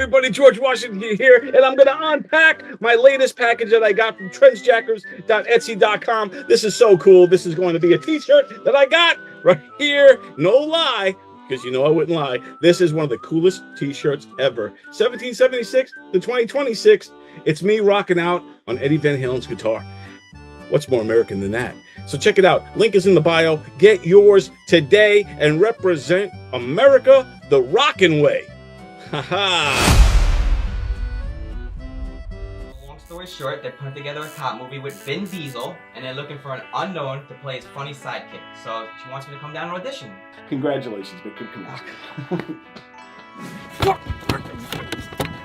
everybody? George Washington here, and I'm going to unpack my latest package that I got from trendsjackers.etsy.com. This is so cool. This is going to be a t-shirt that I got right here. No lie, because you know I wouldn't lie. This is one of the coolest t-shirts ever. 1776 to 2026. It's me rocking out on Eddie Van Halen's guitar. What's more American than that? So check it out. Link is in the bio. Get yours today and represent America the rockin' way. Ha ha. Long story short, they're putting together a cop movie with Vin Diesel, and they're looking for an unknown to play his funny sidekick. So she wants me to come down and audition. Congratulations, but come on.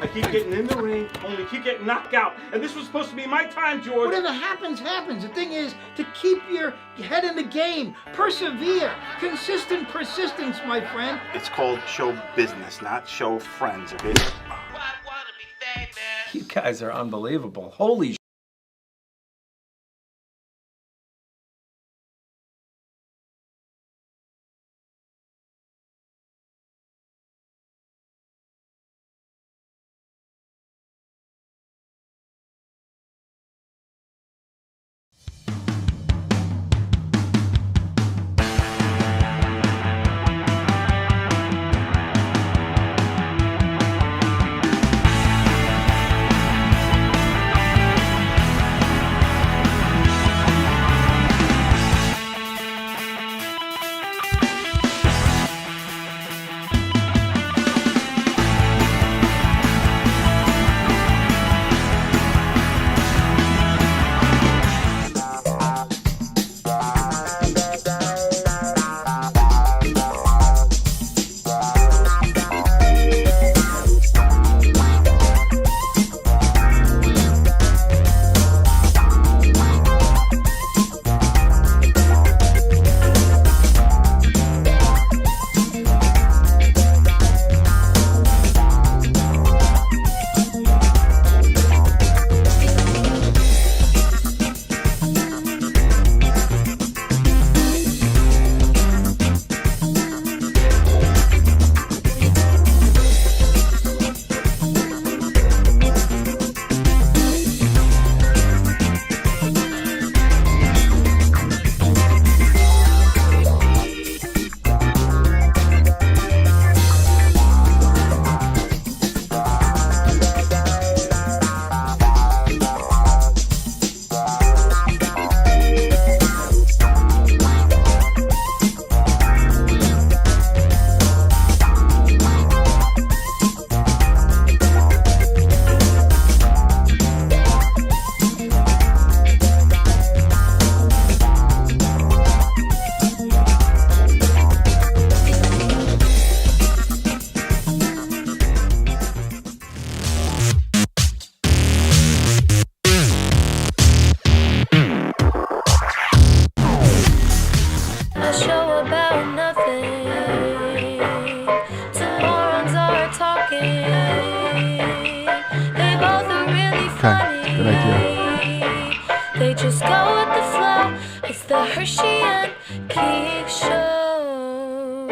I keep getting in the ring, only keep getting knocked out. And this was supposed to be my time, George. Whatever happens, happens. The thing is to keep your head in the game. Persevere. Consistent persistence, my friend. It's called show business, not show friends, okay? You guys are unbelievable. Holy Okay, good idea. They just go with the flow. It's the Hershey and Keegs show.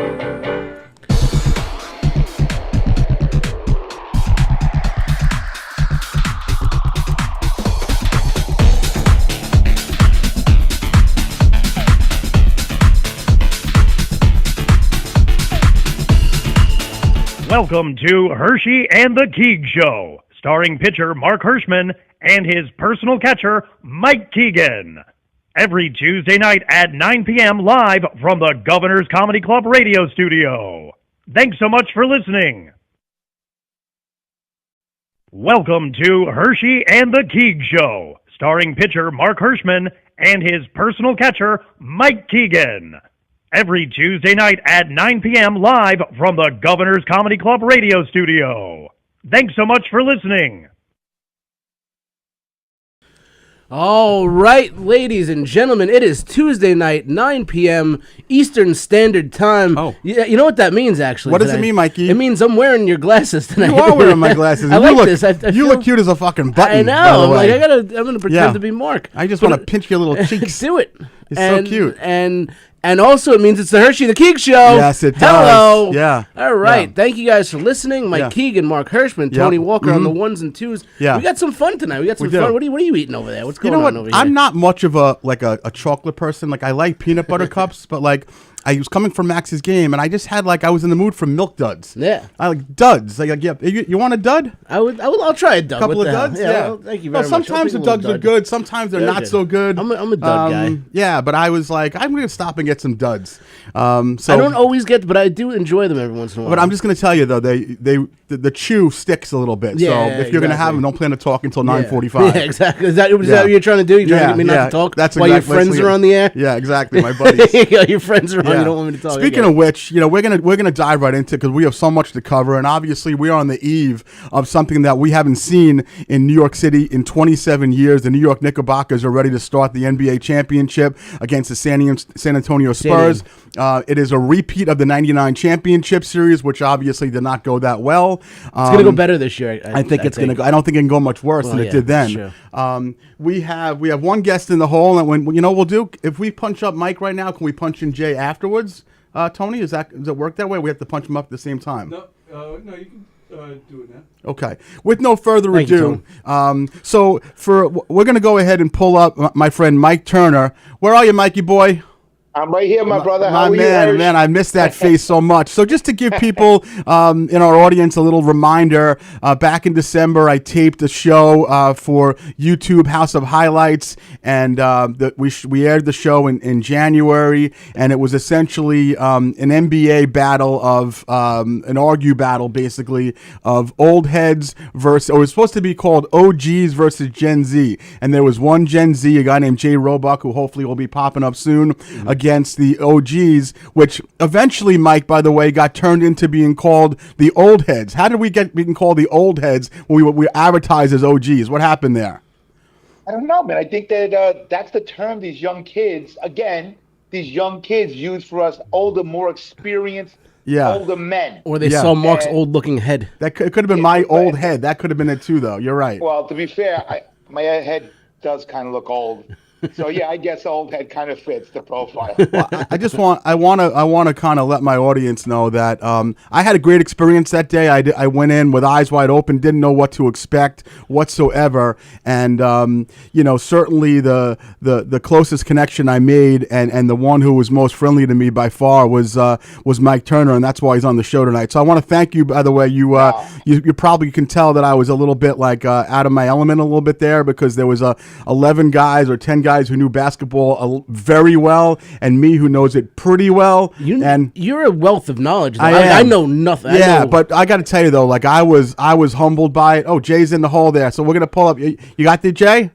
Welcome to Hershey and the Keegs Show, starring pitcher Mark Hirschman and his personal catcher, Mike Keegan. Every Tuesday night at 9 p.m. live from the Governor's Comedy Club radio studio. Thanks so much for listening. Welcome to Hershey and the Keegs Show, starring pitcher Mark Hirschman and his personal catcher, Mike Keegan. Every Tuesday night at 9 p.m. live from the Governor's Comedy Club radio studio. Thanks so much for listening. All right, ladies and gentlemen, it is Tuesday night, 9 p.m. Eastern Standard Time. Oh. Yeah, you know what that means, actually. What does it mean, Mikey? It means I'm wearing your glasses tonight. You are wearing my glasses. I You like look, this. I you feel, look cute as a fucking button. I know. By the way. I'm gonna pretend to be Mark. I just want to pinch your little cheeks. Do it. It's so cute. And And also, it means it's the Hershey the Keegs Show. Yes, it does. Hello. Yeah. All right. Yeah. Thank you guys for listening. Mike Yeah. Keegan, Mark Hirschman, Tony Walker on the ones and twos. Yeah. We got some fun tonight. We got some do. fun. What are you eating over there? What's going You know on what? over here? I'm not much of a chocolate person. Like I like peanut butter cups, but like I was coming from Max's game, and I just had I was in the mood for milk duds. Yeah. I like duds. Like yeah, you want a dud? I'll try a dud. Couple What of the hell? duds. Yeah. Yeah. Well, thank you very much. Sometimes the duds are good. Sometimes they're not so good. I'm a dud guy. Yeah, but I was like, I'm gonna stop and get some duds. So I don't always get, but I do enjoy them every once in a while. But I'm just gonna tell you though, the chew sticks a little bit. Yeah, so yeah, if you're gonna have exactly. them, don't plan to talk until 9:45. Yeah, exactly. Is that what you're trying to do? You're trying to get me not to talk That's while your exactly- friends are on the air? Yeah, exactly. My buddies. Your friends are on. Yeah. You don't want me to talk. Speaking of which, we're gonna dive right into because we have so much to cover, and obviously we are on the eve of something that we haven't seen in New York City in 27 years. The New York Knickerbockers are ready to start the NBA championship against the San Antonio Spurs. It is a repeat of the '99 championship series, which obviously did not go that well. It's gonna go better this year. I think it's gonna go. I don't think it can go much worse than it did then. Sure. We have one guest in the hole, and we'll do if we punch up Mike right now, can we punch in Jay afterwards? Tony, does it work that way? We have to punch him up at the same time. No, you can do it now. Okay. With no further Thank you, ado, we're gonna go ahead and pull up my friend Mike Turner. Where are you, Mikey boy? I'm right here, my brother. My How are you, man, Hersh? man, I miss that face so much. So just to give people in our audience a little reminder, back in December, I taped a show for YouTube House of Highlights, and we aired the show in January, and it was essentially an NBA battle of an argue battle, basically, of old heads versus, or it was supposed to be called OGs versus Gen Z, and there was one Gen Z, a guy named Jay Roebuck, who hopefully will be popping up soon, against the OGs, which eventually, Mike, by the way, got turned into being called the old heads. How did we get being called the old heads when we advertised as OGs? What happened there? I don't know, man. I think that that's the term these young kids use for us older, more experienced, older men. Or they saw Mark's old-looking head. That could have been my old head. That could have been it too, though. You're right. Well, to be fair, my head does kind of look old. So yeah, I guess old head kind of fits the profile. Well, I want to kind of let my audience know that I had a great experience that day. I went in with eyes wide open, didn't know what to expect whatsoever, and certainly the closest connection I made and the one who was most friendly to me by far was Mike Turner, and that's why he's on the show tonight. So I want to thank you. By the way, you probably can tell that I was a little bit out of my element a little bit there because there was 11 guys or 10 guys who knew basketball very well, and me who knows it pretty well. You're a wealth of knowledge. I know nothing. Yeah, but I got to tell you though, I was humbled by it. Oh, Jay's in the hole there, so we're gonna pull up. You got the Jay?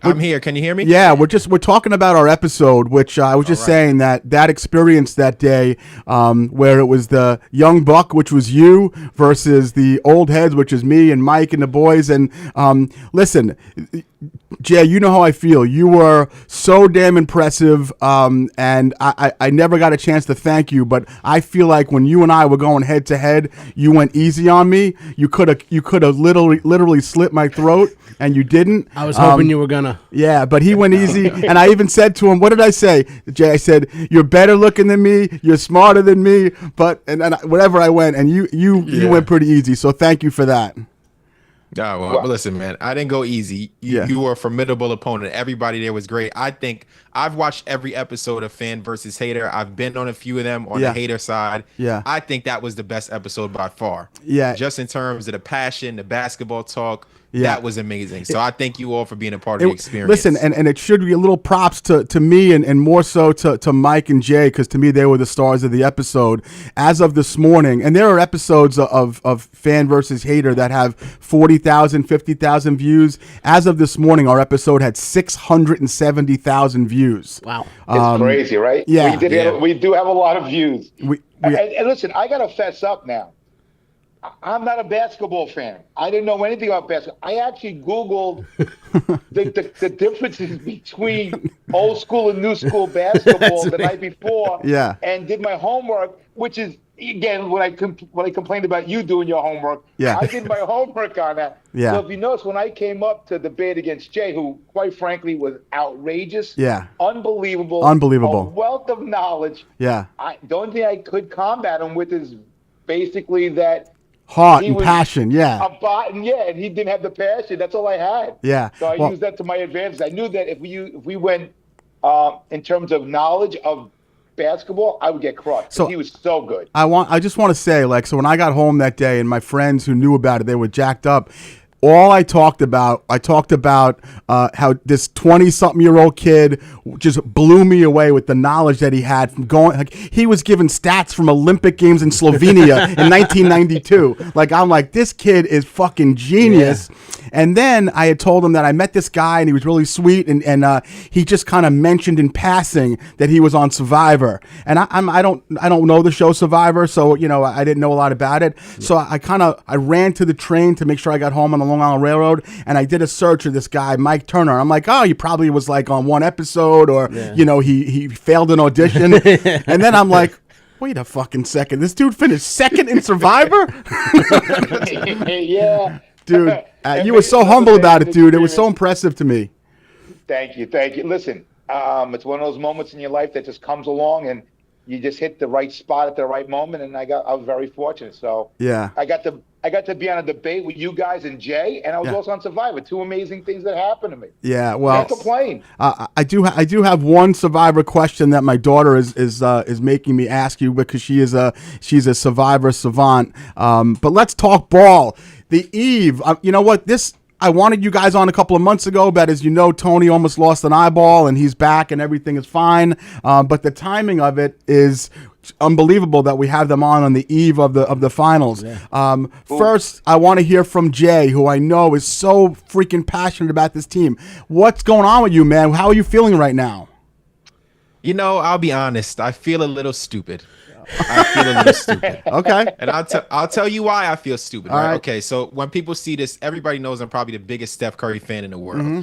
I'm here. Can you hear me? Yeah, we're talking about our episode, which I was just saying that experience that day, where it was the young buck, which was you, versus the old heads, which is me and Mike and the boys. And listen, Jay, you know how I feel. You were so damn impressive, and I never got a chance to thank you, but I feel like when you and I were going head to head, you went easy on me. You could have literally slit my throat, and you didn't. I was hoping you were gonna. Yeah, but he went easy, and I even said to him, "What did I say, Jay?" I said, "You're better looking than me. You're smarter than me." But whatever I went, and you went pretty easy. So thank you for that. Oh, well, listen, man, I didn't go easy. You were a formidable opponent. Everybody there was great. I think I've watched every episode of Fan versus Hater. I've been on a few of them on the hater side. Yeah. I think that was the best episode by far. Yeah. Just in terms of the passion, the basketball talk. Yeah. That was amazing. So I thank you all for being a part of the experience. Listen, and it should be a little props to me and more so to Mike and Jay, because to me they were the stars of the episode. As of this morning, and there are episodes of Fan versus Hater that have 40,000, 50,000 views. As of this morning, our episode had 670,000 views. Wow. It's crazy, right? Yeah. We do have a lot of views. And listen, I got to fess up now. I'm not a basketball fan. I didn't know anything about basketball. I actually Googled the differences between old school and new school basketball the night before. Yeah. And did my homework, which is again when I complained about you doing your homework. Yeah. I did my homework on that. Yeah. So if you notice, when I came up to debate against Jay, who quite frankly was outrageous, Yeah. unbelievable, Unbelievable. a wealth of knowledge. Yeah. The only thing I could combat him with is basically that. Heart He and was passion, yeah. and he didn't have the passion. That's all I had. Yeah. So I Well- used that to my advantage. I knew that if we went in terms of knowledge of basketball, I would get crushed. So- He was so good. I just want to say, like, so when I got home that day and my friends who knew about it, they were jacked up. All I talked about how this 20-something-year-old kid just blew me away with the knowledge that he had from going. Like, he was given stats from Olympic Games in Slovenia in 1992. Like, I'm like, this kid is fucking genius. Yeah. And then I had told him that I met this guy and he was really sweet, and he just kind of mentioned in passing that he was on Survivor. And I don't know the show Survivor, so I didn't know a lot about it. Yeah. So I ran to the train to make sure I got home on the Long Island Railroad, and I did a search of this guy, Mike Turner. I'm like, oh, he probably was like on one episode, or he failed an audition. And then I'm like, wait a fucking second, this dude finished second in Survivor? Yeah, dude, you were so humble about it, dude. It was so impressive to me. Thank you. Listen, it's one of those moments in your life that just comes along, and you just hit the right spot at the right moment. And I was very fortunate. So yeah, I got to be on a debate with you guys and Jay, and I was also on Survivor. Two amazing things that happened to me. Yeah, well, can't complain. I do have one Survivor question that my daughter is making me ask you, because she's a Survivor savant. But let's talk ball. The Eve. You know what? I wanted you guys on a couple of months ago, but as you know, Tony almost lost an eyeball, and he's back, and everything is fine. But the timing of it is unbelievable that we have them on the eve of the finals. Yeah. First, I want to hear from Jay, who I know is so freaking passionate about this team. What's going on with you, man? How are you feeling right now? I'll be honest. I feel a little stupid. I feel a little stupid. Okay. And I'll tell you why I feel stupid. All right. Okay. So when people see this, everybody knows I'm probably the biggest Steph Curry fan in the world. Mm-hmm.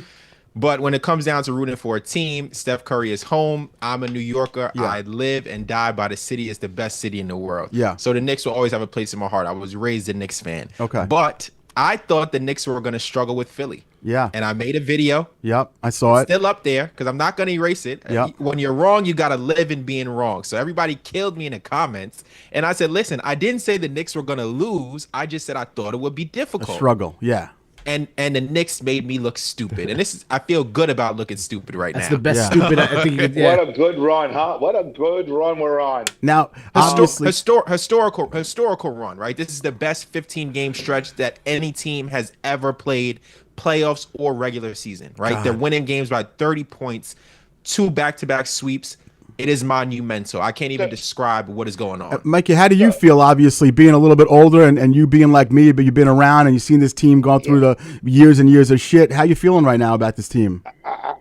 But when it comes down to rooting for a team, Steph Curry is home. I'm a New Yorker. Yeah. I live and die by the city. It's the best city in the world. Yeah. So the Knicks will always have a place in my heart. I was raised a Knicks fan. Okay. But I thought the Knicks were going to struggle with Philly. Yeah. And I made a video. Yep, I saw it. Still up there, because I'm not going to erase it. Yep. When you're wrong, you got to live in being wrong. So everybody killed me in the comments. And I said, listen, I didn't say the Knicks were going to lose. I just said I thought it would be difficult. A struggle, yeah. And the Knicks made me look stupid. And I feel good about looking stupid right That's now. the best stupid I think you could. Yeah. What a good run, huh? What a good run we're on. Now, obviously, historical run, right? This is the best 15-game stretch that any team has ever played, playoffs or regular season, right? God. They're winning games by 30 points, 2 back-to-back sweeps. It is monumental. I can't even describe what is going on. Mikey, how do you feel, obviously, being a little bit older and you being like me, but you've been around and you've seen this team go through the years and years of shit. How you feeling right now about this team?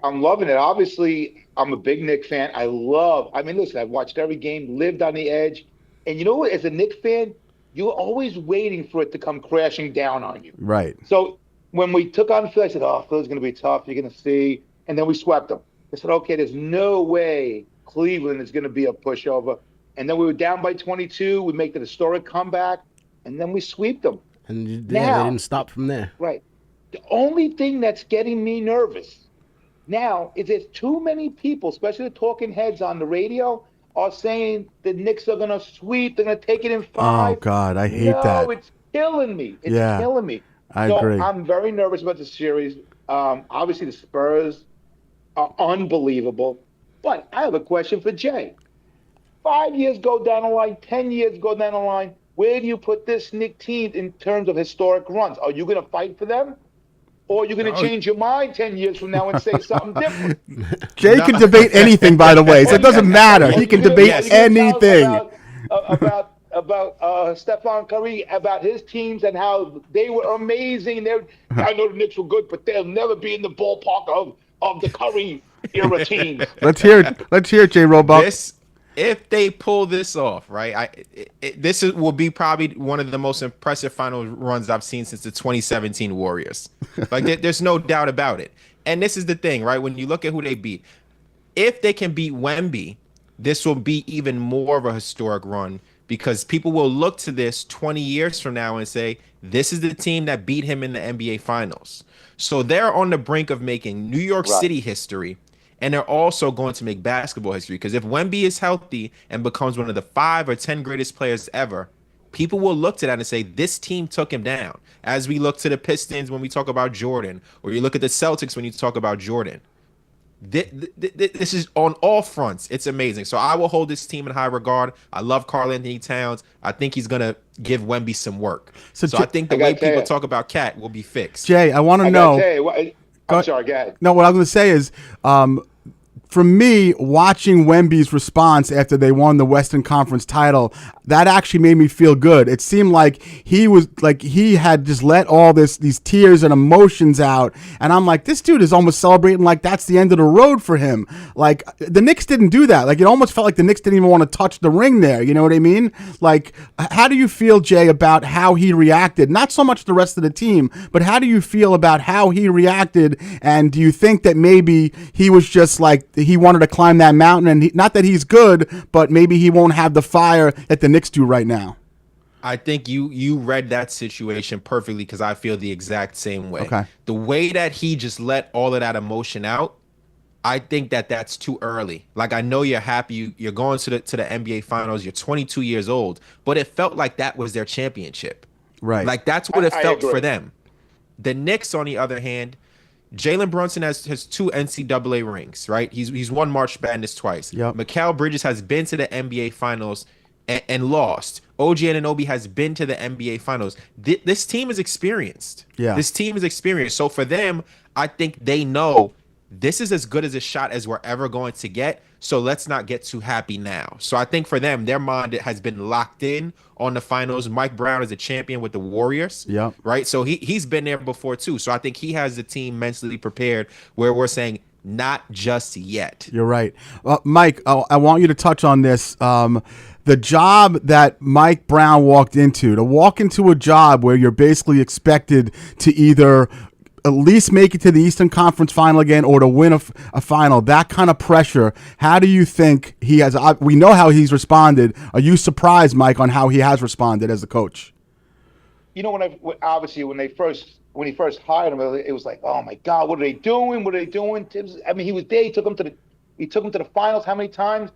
I'm loving it. Obviously, I'm a big Knicks fan. Listen, I've watched every game, lived on the edge. And you know what? As a Knicks fan, you're always waiting for it to come crashing down on you. Right. So when we took on Philly, I said, Philly's going to be tough. You're going to see. And then we swept them. I said, okay, there's no way Cleveland is going to be a pushover. And then we were down by 22. We make the historic comeback, and then we sweep them. And they didn't stop from there. Right. The only thing that's getting me nervous now is there's too many people, especially the talking heads on the radio, are saying the Knicks are going to sweep. They're going to take it in 5. Oh, God, I hate that. No, it's killing me. It's killing me. I agree. I'm very nervous about the series. Obviously, the Spurs are unbelievable. But I have a question for Jay. 5 years go down the line, 10 years go down the line. Where do you put this Knicks team in terms of historic runs? Are you going to fight for them? Or are you going to change your mind 10 years from now and say something different? Jay can debate anything, by the way, so it doesn't matter. He can debate anything. About Stephon Curry, about his teams and how they were amazing. I know the Knicks were good, but they'll never be in the ballpark of the Curry era teams. Let's hear it, Jay Roebuck. If they pull this off, right, will be probably one of the most impressive final runs I've seen since the 2017 Warriors. Like, there's no doubt about it. And this is the thing, right? When you look at who they beat, if they can beat Wemby, this will be even more of a historic run because people will look to this 20 years from now and say, this is the team that beat him in the NBA Finals. So they're on the brink of making New York City history, and they're also going to make basketball history because if Wemby is healthy and becomes one of the 5 or 10 greatest players ever, people will look to that and say, this team took him down. As we look to the Pistons when we talk about Jordan, or you look at the Celtics when you talk about Jordan. This is on all fronts. It's amazing. So I will hold this team in high regard. I love Karl Anthony Towns. I think he's going to give Wemby some work. So I think the way people talk about Cat will be fixed. Jay, I want to know. I'm sorry, go ahead. No, what I'm going to say is, for me, watching Wemby's response after they won the Western Conference title, that actually made me feel good. It seemed like he had just let all these tears and emotions out, and I'm like, this dude is almost celebrating like that's the end of the road for him. Like the Knicks didn't do that. Like it almost felt like the Knicks didn't even want to touch the ring there. You know what I mean? Like, how do you feel, Jay, about how he reacted? Not so much the rest of the team, but how do you feel about how he reacted? And do you think that maybe he was just like he wanted to climb that mountain, and not that he's good, but maybe he won't have the fire that the Knicks do right now? I think you read that situation perfectly because I feel the exact same way. Okay. The way that he just let all of that emotion out, I think that's too early. Like I know you're happy, you're going to the NBA Finals, you're 22 years old, but it felt like that was their championship. Right. Like that's what it felt agree. for them. The Knicks, on the other hand, Jalen Brunson has 2 NCAA rings, right? He's won March Madness twice. Yep. Mikal Bridges has been to the NBA Finals and lost. OG Anunoby has been to the NBA Finals. This team is experienced. Yeah. This team is experienced. So for them, I think they know this is as good as a shot as we're ever going to get. So let's not get too happy now. So I think for them, their mind has been locked in on the finals. Mike Brown is a champion with the Warriors. Yeah. Right. So he's been there before too. So I think he has the team mentally prepared where we're saying not just yet. You're right. Mike, I want you to touch on this. The job that Mike Brown walked into, to walk into a job where you're basically expected to either at least make it to the Eastern Conference Final again or to win a final, that kind of pressure, how do you think he has? We know how he's responded. Are you surprised, Mike, on how he has responded as a coach? You know, when he first hired him, it was like, oh my God, what are they doing? What are they doing? I mean, he was there. He took him to the finals how many times?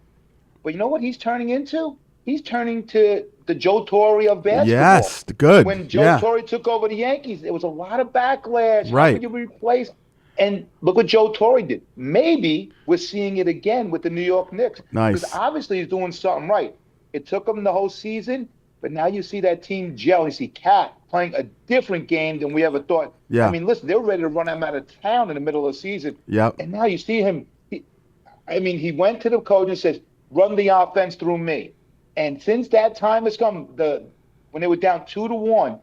But you know what he's turning into? He's turning to the Joe Torre of basketball. Yes, good. When Joe Torre took over the Yankees, there was a lot of backlash. Right. How could you replace? And look what Joe Torre did. Maybe we're seeing it again with the New York Knicks. Nice. Because obviously he's doing something right. It took him the whole season, but now you see that team gel. You see Cat playing a different game than we ever thought. Yeah. I mean, listen, they were ready to run him out of town in the middle of the season. Yep. And now you see him. He went to the coach and says, run the offense through me. And since that time has come, when they were down 2-1,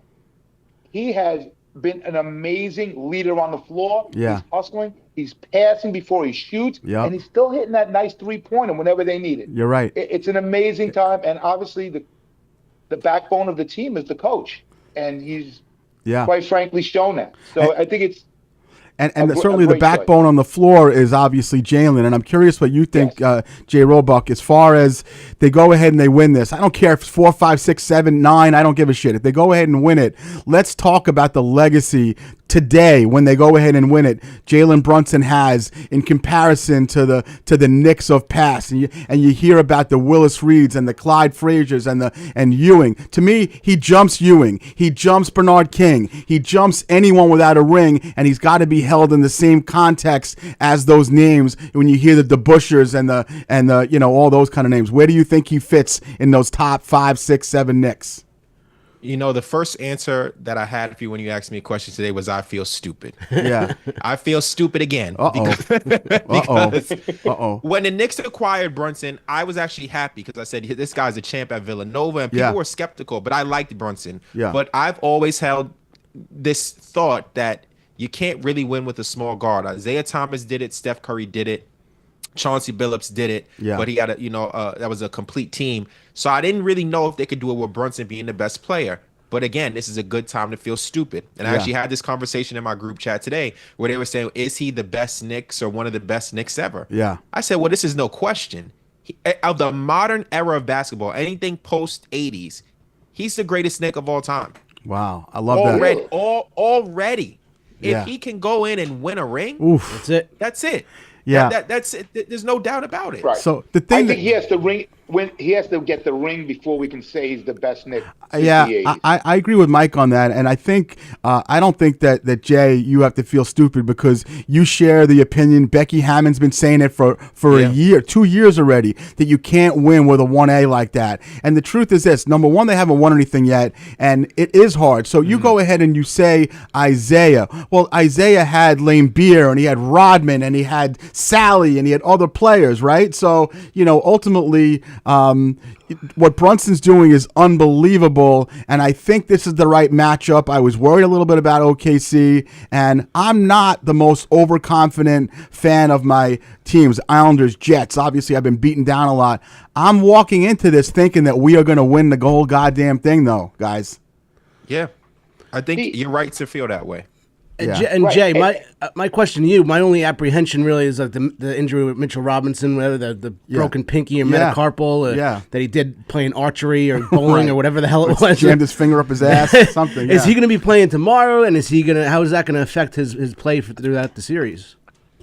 he has been an amazing leader on the floor. Yeah. He's hustling. He's passing before he shoots. Yep. And he's still hitting that nice three-pointer whenever they need it. You're right. It's an amazing time. And obviously the backbone of the team is the coach. And he's quite frankly shown that. So I think it's And certainly the backbone on the floor is obviously Jalen. And I'm curious what you think, Jay Roebuck, as far as they go ahead and they win this. I don't care if it's 4, 5, 6, 7, 9. I don't give a shit. If they go ahead and win it, let's talk about the legacy today when they go ahead and win it. Jalen Brunson has in comparison to the Knicks of past. And you hear about the Willis Reeds and the Clyde Fraziers and Ewing. To me, he jumps Ewing. He jumps Bernard King. He jumps anyone without a ring, and he's got to be held in the same context as those names when you hear the Bushers and the all those kind of names. Where do you think he fits in those top 5, 6, 7 Knicks? You know, the first answer that I had for you when you asked me a question today was I feel stupid. Yeah. I feel stupid again. Because when the Knicks acquired Brunson, I was actually happy because I said, this guy's a champ at Villanova, and people were skeptical, but I liked Brunson. Yeah. But I've always held this thought that you can't really win with a small guard. Isaiah Thomas did it. Steph Curry did it. Chauncey Billups did it, but he had that was a complete team. So I didn't really know if they could do it with Brunson being the best player. But again, this is a good time to feel stupid. And I actually had this conversation in my group chat today where they were saying, is he the best Knicks or one of the best Knicks ever? Yeah. I said, well, this is no question. Of the modern era of basketball, anything post 80s, he's the greatest Knick of all time. Wow. I love that. Already. Yeah. If he can go in and win a ring, Oof. That's it. That's it. Yeah. That's it. There's no doubt about it. Right. So the thing I think he has to he has to get the ring before we can say he's the best Knick. Yeah, I agree with Mike on that, and I think I don't think that Jay, you have to feel stupid because you share the opinion. Becky Hammond's been saying it for a year, 2 years already, that you can't win with a 1A like that. And the truth is this: number one, they haven't won anything yet, and it is hard. So you go ahead and you say Isaiah. Well, Isaiah had Lane Beer, and he had Rodman, and he had Sally, and he had other players, right? So ultimately. What Brunson's doing is unbelievable, and I think this is the right matchup. I was worried a little bit about OKC, and I'm not the most overconfident fan of my teams, Islanders, Jets. Obviously, I've been beaten down a lot. I'm walking into this thinking that we are going to win the whole goddamn thing, though, guys. Yeah, I think you're right to feel that way. And Jay, my question to you, my only apprehension really is like the injury with Mitchell Robinson, whether the broken pinky or metacarpal, that he did playing archery or bowling or whatever the hell it was. Jammed his finger up his ass, something. Is he going to be playing tomorrow? And how is that going to affect his play throughout the series?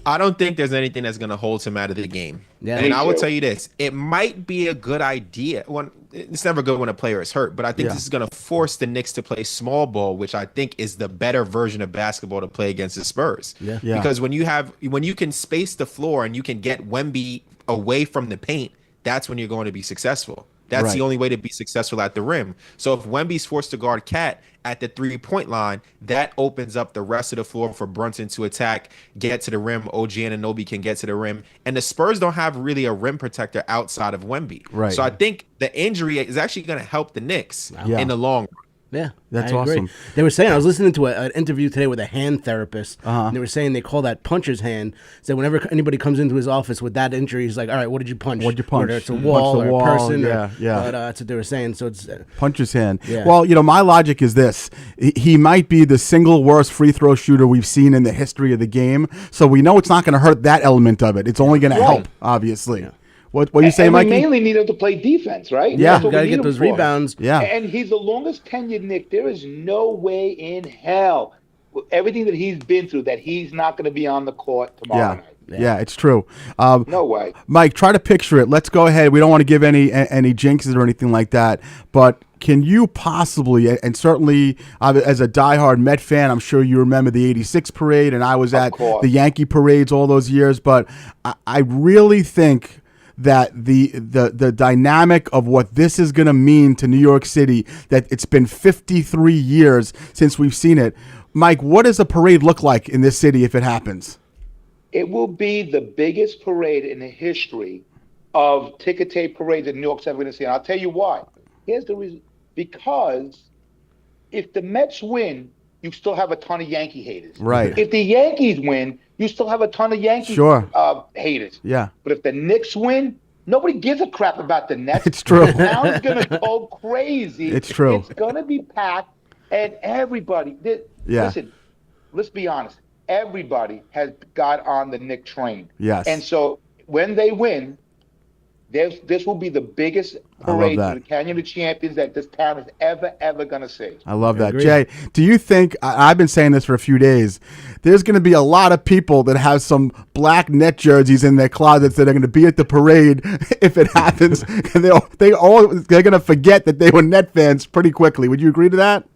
I don't think there's anything that's going to hold him out of the game. Yeah. And I will tell you this, it might be a good idea. It's never good when a player is hurt, but I think this is going to force the Knicks to play small ball, which I think is the better version of basketball to play against the Spurs. Yeah. Because when you can space the floor and you can get Wemby away from the paint, that's when you're going to be successful. That's the only way to be successful at the rim. So if Wemby's forced to guard Cat at the 3-point line, that opens up the rest of the floor for Brunson to attack, get to the rim. OG Anunoby can get to the rim. And the Spurs don't have really a rim protector outside of Wemby. Right. So I think the injury is actually going to help the Knicks in the long run. Yeah, that's I agree. awesome. They were saying, I was listening to an interview today with a hand therapist, and they were saying they call that puncher's hand. So whenever anybody comes into his office with that injury, he's like, all right, what did you punch? What'd you punch? Whether it's a wall or a person. Yeah. But that's what they were saying. So it's puncher's hand. Yeah. Well, my logic is this. He might be the single worst free throw shooter we've seen in the history of the game. So we know it's not going to hurt that element of it. It's only going to help, obviously. Yeah. What you say, Mikey? We mainly need him to play defense, right? Yeah, got to get those rebounds. Yeah. And he's the longest tenured Knick. There is no way in hell, with everything that he's been through, that he's not going to be on the court tomorrow night. Yeah, it's true. No way. Mike, try to picture it. Let's go ahead. We don't want to give any jinxes or anything like that, but can you possibly, and certainly as a diehard Met fan, I'm sure you remember the 86 parade, and I was at the Yankee parades all those years, but I really think that the dynamic of what this is going to mean to New York City, that it's been 53 years since we've seen it. Mike, what does a parade look like in this city if it happens? It will be the biggest parade in the history of ticker tape parades that New York's ever going to see. And I'll tell you why. Here's the reason. Because if the Mets win, you still have a ton of Yankee haters. Right. If the Yankees win, you still have a ton of Yankee haters. Yeah. But if the Knicks win, nobody gives a crap about the Nets. It's true. The town's going to go crazy. It's true. It's going to be packed, and everybody. Listen, let's be honest. Everybody has got on the Knick train. Yes. And so when they win, this will be the biggest parade to the Canyon of Champions that this town is ever going to see. I love that. Jay, do you think, I've been saying this for a few days, there's going to be a lot of people that have some black net jerseys in their closets that are going to be at the parade if it happens, and they're going to forget that they were Net fans pretty quickly. Would you agree to that?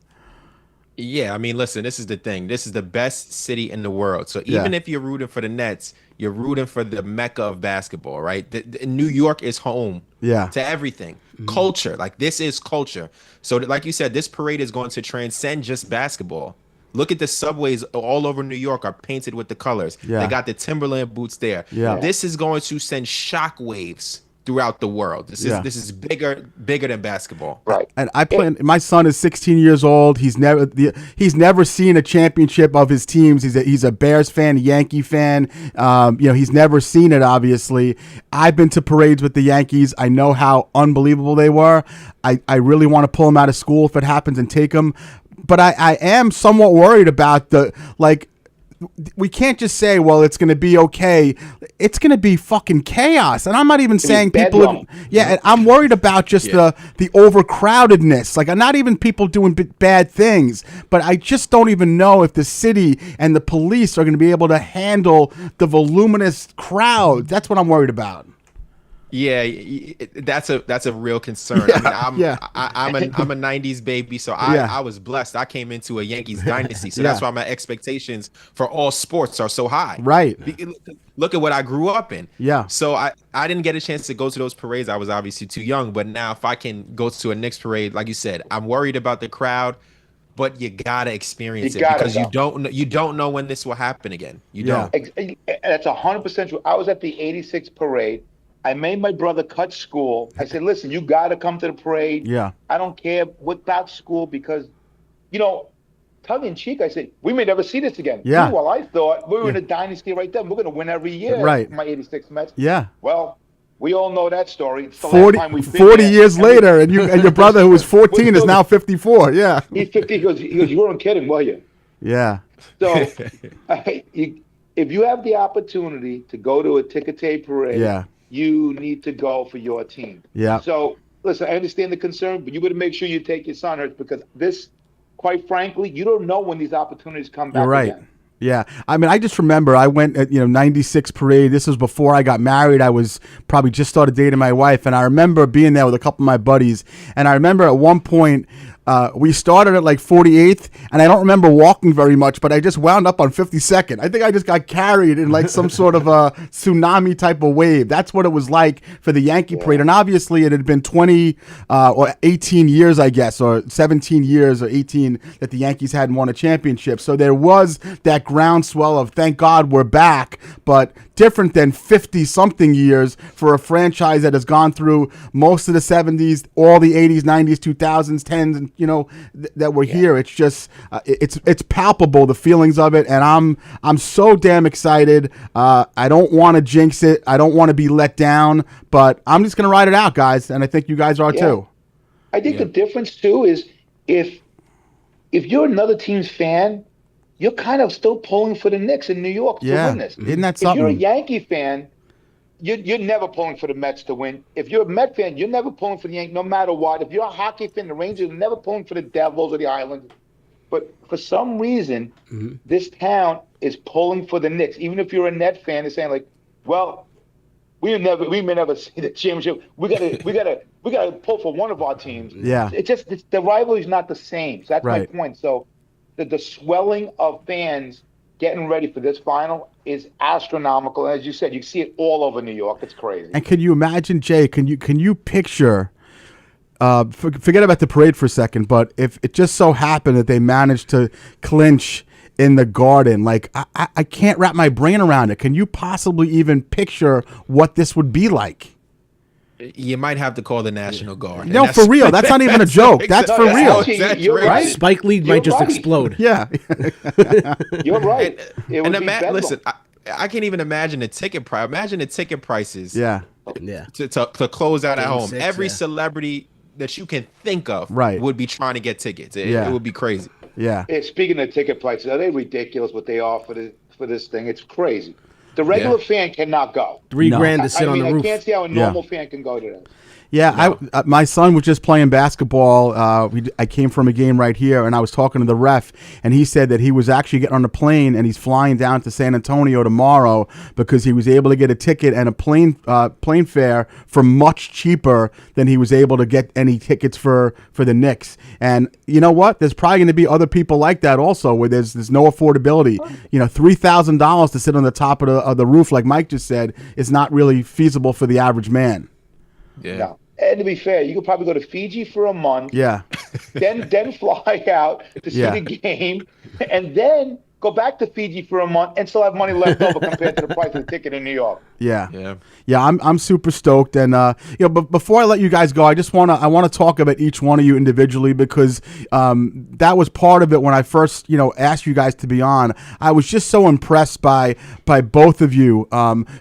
Yeah, I mean, listen, this is the thing. This is the best city in the world. So even if you're rooting for the Nets, you're rooting for the mecca of basketball, right? New York is home to everything. Culture, like this is culture. So like you said, this parade is going to transcend just basketball. Look at the subways all over New York are painted with the colors. They got the Timberland boots there. This is going to send shockwaves throughout the world. This is bigger than basketball. Right. And I play. My son is 16 years old. He's never seen a championship of his teams. He's a Bears fan, Yankee fan. He's never seen it. Obviously, I've been to parades with the Yankees. I know how unbelievable they were. I really want to pull him out of school if it happens and take him. But I am somewhat worried about we can't just say, well, it's going to be okay. It's going to be fucking chaos. And I'm not even saying people. And I'm worried about just the overcrowdedness. Like, not even people doing bad things, but I just don't even know if the city and the police are going to be able to handle the voluminous crowd. That's what I'm worried about. Yeah, that's a real concern. I mean, I'm a '90s baby, so I was blessed. I came into a Yankees dynasty, so that's why my expectations for all sports are so high. Right. Look at what I grew up in. Yeah. So I didn't get a chance to go to those parades. I was obviously too young, but now if I can go to a Knicks parade, like you said, I'm worried about the crowd, but you gotta experience it because you don't know when this will happen again. You don't. That's 100% true. I was at the '86 parade. I made my brother cut school. I said, listen, you got to come to the parade. Yeah. I don't care without school because, tongue in cheek, I said, we may never see this again. Yeah. Well, I thought we were in a dynasty right then. We're going to win every year. Right. My '86 Mets. Yeah. Well, we all know that story. It's the 40 last time we've been 40 there. years later, and your brother who was 14 is now 54. Yeah. He's 50. He goes, you weren't kidding, were you? Yeah. So if you have the opportunity to go to a ticker tape parade, you need to go for your team. Yeah. So, listen, I understand the concern, but you better make sure you take your son, Hertz, because this, quite frankly, you don't know when these opportunities come back again. Yeah. I mean, I just remember I went at, '96 parade. This was before I got married. I was probably just started dating my wife. And I remember being there with a couple of my buddies. And I remember at one point, we started at like 48th, and I don't remember walking very much, but I just wound up on 52nd. I think I just got carried in like some sort of a tsunami type of wave. That's what it was like for the Yankee parade. And obviously it had been 20 or 18 years, I guess, or 17 years or 18 that the Yankees hadn't won a championship. So there was that groundswell of thank God we're back, but different than 50-something years for a franchise that has gone through most of the 70s, all the 80s, 90s, 2000s, 10s, and that we're here. It's just it's palpable, the feelings of it, and I'm so damn excited. I don't want to jinx it. I don't want to be let down, but I'm just gonna ride it out, guys, and I think you guys are too. I think the difference too is if you're another team's fan, you're kind of still pulling for the Knicks in New York to win this. Isn't that something? If you're a Yankee fan, you're never pulling for the Mets to win. If you're a Met fan, you're never pulling for the Yankees, no matter what. If you're a hockey fan, the Rangers are never pulling for the Devils or the Islanders. But for some reason, this town is pulling for the Knicks. Even if you're a Net fan, it's saying like, well, we may never see the championship. We gotta pull for one of our teams. Yeah. The rivalry's not the same. So that's my Right. point. So the swelling of fans getting ready for this final is astronomical. As you said, you see it all over New York. It's crazy. And can you imagine, Jay? Can you picture? Forget about the parade for a second, but if it just so happened that they managed to clinch in the Garden, like I can't wrap my brain around it. Can you possibly even picture what this would be like? You might have to call the National Guard. No, for real. That's not even a joke. That's for real. You're right. Spike Lee might just explode. Yeah. You're right. Listen, I can't even imagine the ticket price. Imagine the ticket prices. Yeah. To close out at home. 86, Every celebrity that you can think of Right. would be trying to get tickets. It would be crazy. Yeah. Speaking of ticket prices, are they ridiculous what they offer for this thing? It's crazy. The regular fan cannot go. $3,000 to sit on the roof. I can't see how a normal fan can go to that. Yeah, my son was just playing basketball. I came from a game right here, and I was talking to the ref, and he said that he was actually getting on a plane, and he's flying down to San Antonio tomorrow because he was able to get a ticket and a plane fare for much cheaper than he was able to get any tickets for the Knicks. And you know what? There's probably going to be other people like that also, where there's no affordability. $3,000 to sit on the top of the roof, like Mike just said, is not really feasible for the average man. Yeah. No. And to be fair, you could probably go to Fiji for a month. Yeah. Then fly out to see the game, and then go back to Fiji for a month, and still have money left over compared to the price of the ticket in New York. Yeah. I'm super stoked, and but before I let you guys go, I want to talk about each one of you individually, because that was part of it when I first asked you guys to be on. I was just so impressed by both of you.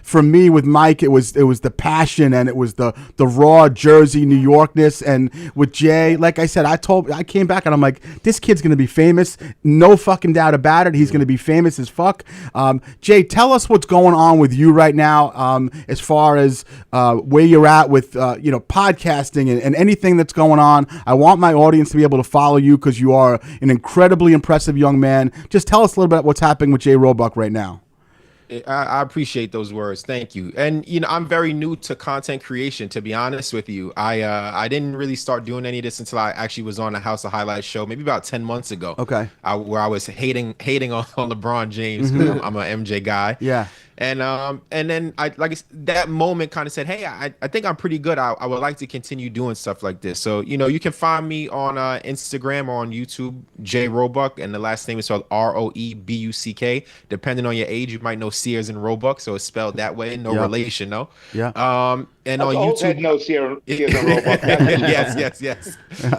For me, with Mike, it was the passion, and it was the raw Jersey New Yorkness, and with Jay, like I said, I came back and I'm like, this kid's gonna be famous, no fucking doubt about it. He's gonna be famous as fuck. Jay, tell us what's going on with you right now. As far as where you're at with podcasting and anything that's going on. I want my audience to be able to follow you, because you are an incredibly impressive young man. Just tell us a little bit about what's happening with Jay Roebuck right now. I appreciate those words. Thank you. And I'm very new to content creation, to be honest with you. I didn't really start doing any of this until I actually was on the House of Highlights show, maybe about 10 months ago. Okay. Where I was hating on LeBron James, because I'm an MJ guy. Yeah. And then that moment kind of said, hey, I think I'm pretty good. I would like to continue doing stuff like this. So, you can find me on Instagram or on YouTube, Jay Roebuck, and the last name is spelled Roebuck. Depending on your age, you might know Sears and Roebuck, so it's spelled that way. No relation, no. Yeah. And That's on YouTube, no Sears and Roebuck. yes.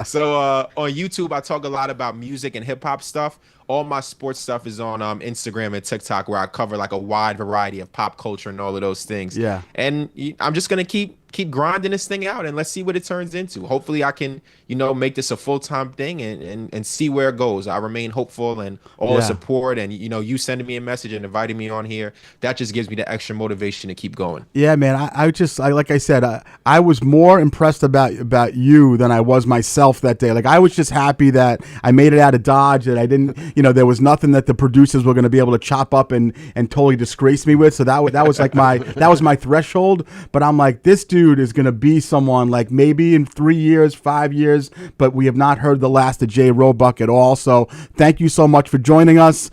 So on YouTube, I talk a lot about music and hip hop stuff. All my sports stuff is on Instagram and TikTok, where I cover like a wide variety of pop culture and all of those things. Yeah. And I'm just gonna keep grinding this thing out, and let's see what it turns into. Hopefully I can, make this a full-time thing and see where it goes. I remain hopeful, and all the support, and you sending me a message and inviting me on here, that just gives me the extra motivation to keep going. Yeah, man. I like I said, I was more impressed about you than I was myself that day. Like, I was just happy that I made it out of Dodge, that I didn't, there was nothing that the producers were going to be able to chop up and totally disgrace me with. So that was like that was my threshold. But I'm like, this dude is going to be someone, like, maybe in 3 years, 5 years, but we have not heard the last of Jay Roebuck at all. So thank you so much for joining us.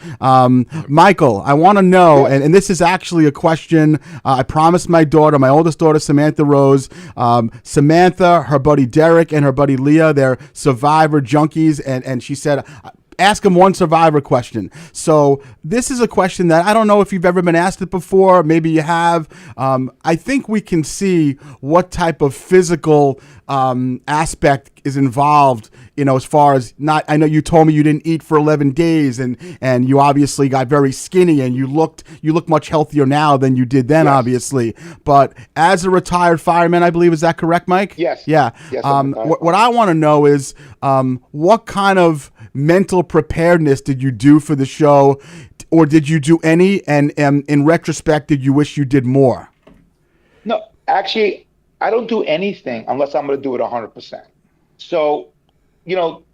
Michael, I want to know, and this is actually a question I promised my oldest daughter, Samantha Rose. Samantha, her buddy Derek, and her buddy Leah, they're Survivor junkies, and she said, ask him one Survivor question. So this is a question that I don't know if you've ever been asked it before. Maybe you have. I think we can see what type of physical aspect is involved, as far as I know you told me you didn't eat for 11 days and you obviously got very skinny, and you look much healthier now than you did then, obviously. But as a retired fireman, I believe, is that correct, Mike? Yes. Yeah. Yes, what I want to know is what kind of mental preparedness did you do for the show, or did you do any? And in retrospect, did you wish you did more? No, actually, I don't do anything unless I'm going to do it 100%. So,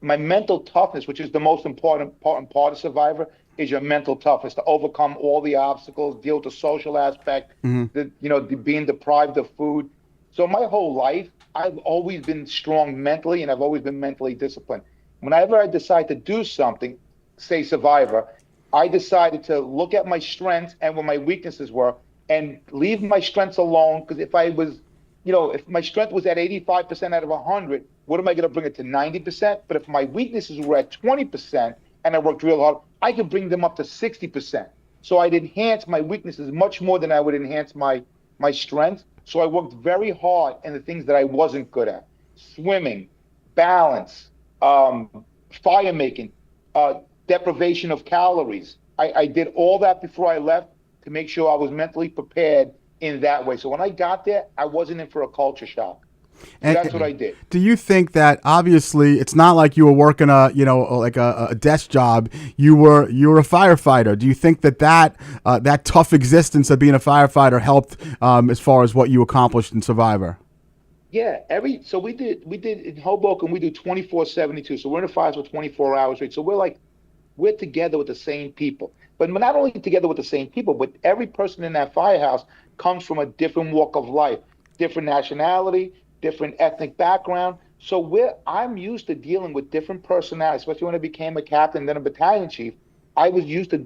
my mental toughness, which is the most important part of Survivor, is your mental toughness to overcome all the obstacles, deal with the social aspect, being deprived of food. So my whole life, I've always been strong mentally, and I've always been mentally disciplined. Whenever I decide to do something, say Survivor, I decided to look at my strengths and what my weaknesses were, and leave my strengths alone. Because if I was, if my strength was at 85% out of 100, what am I going to bring it to 90%? But if my weaknesses were at 20% and I worked real hard, I could bring them up to 60%. So I'd enhance my weaknesses much more than I would enhance my strengths. So I worked very hard in the things that I wasn't good at: swimming, balance, fire making, deprivation of calories. I did all that before I left to make sure I was mentally prepared in that way. So when I got there, I wasn't in for a culture shock. So that's what I did. Do you think that, obviously it's not like you were working a desk job? You were a firefighter. Do you think that tough existence of being a firefighter helped as far as what you accomplished in Survivor? Yeah, so we did in Hoboken, we do 24/72. So we're in the fires for 24 hours, right? So we're together with the same people. But we're not only together with the same people, but every person in that firehouse comes from a different walk of life, different nationality, different ethnic background. So I'm used to dealing with different personalities, especially when I became a captain, then a battalion chief. I was used to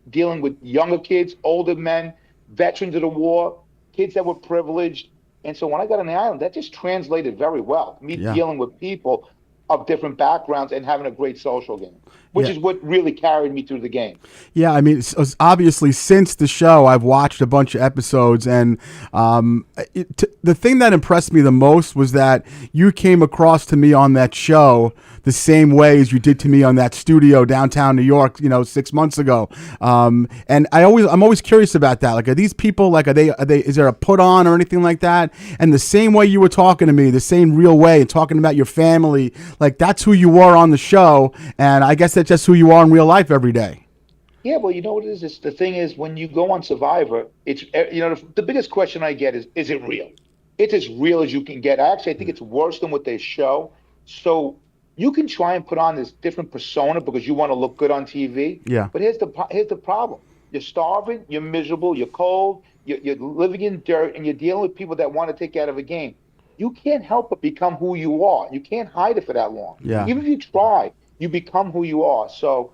dealing with younger kids, older men, veterans of the war, kids that were privileged. And so when I got on the island, that just translated very well. Dealing with people of different backgrounds and having a great social game, which is what really carried me through the game. Yeah, I mean, obviously, since the show, I've watched a bunch of episodes, and the thing that impressed me the most was that you came across to me on that show the same way as you did to me on that studio downtown New York, 6 months ago. And I'm always curious about that. Like, are these people, like, are they, is there a put on or anything like that? And the same way you were talking to me, the same real way, and talking about your family, like, that's who you were on the show. And I guess that's just who you are in real life every day. Yeah, well, you know what it is? The thing is, when you go on Survivor, it's, the biggest question I get is it real? It's as real as you can get. Actually, I think it's worse than what they show. So you can try and put on this different persona because you want to look good on TV. Yeah. But here's the problem. You're starving, you're miserable, you're cold, you're living in dirt, and you're dealing with people that want to take you out of a game. You can't help but become who you are. You can't hide it for that long. Yeah. Even if you try, you become who you are. So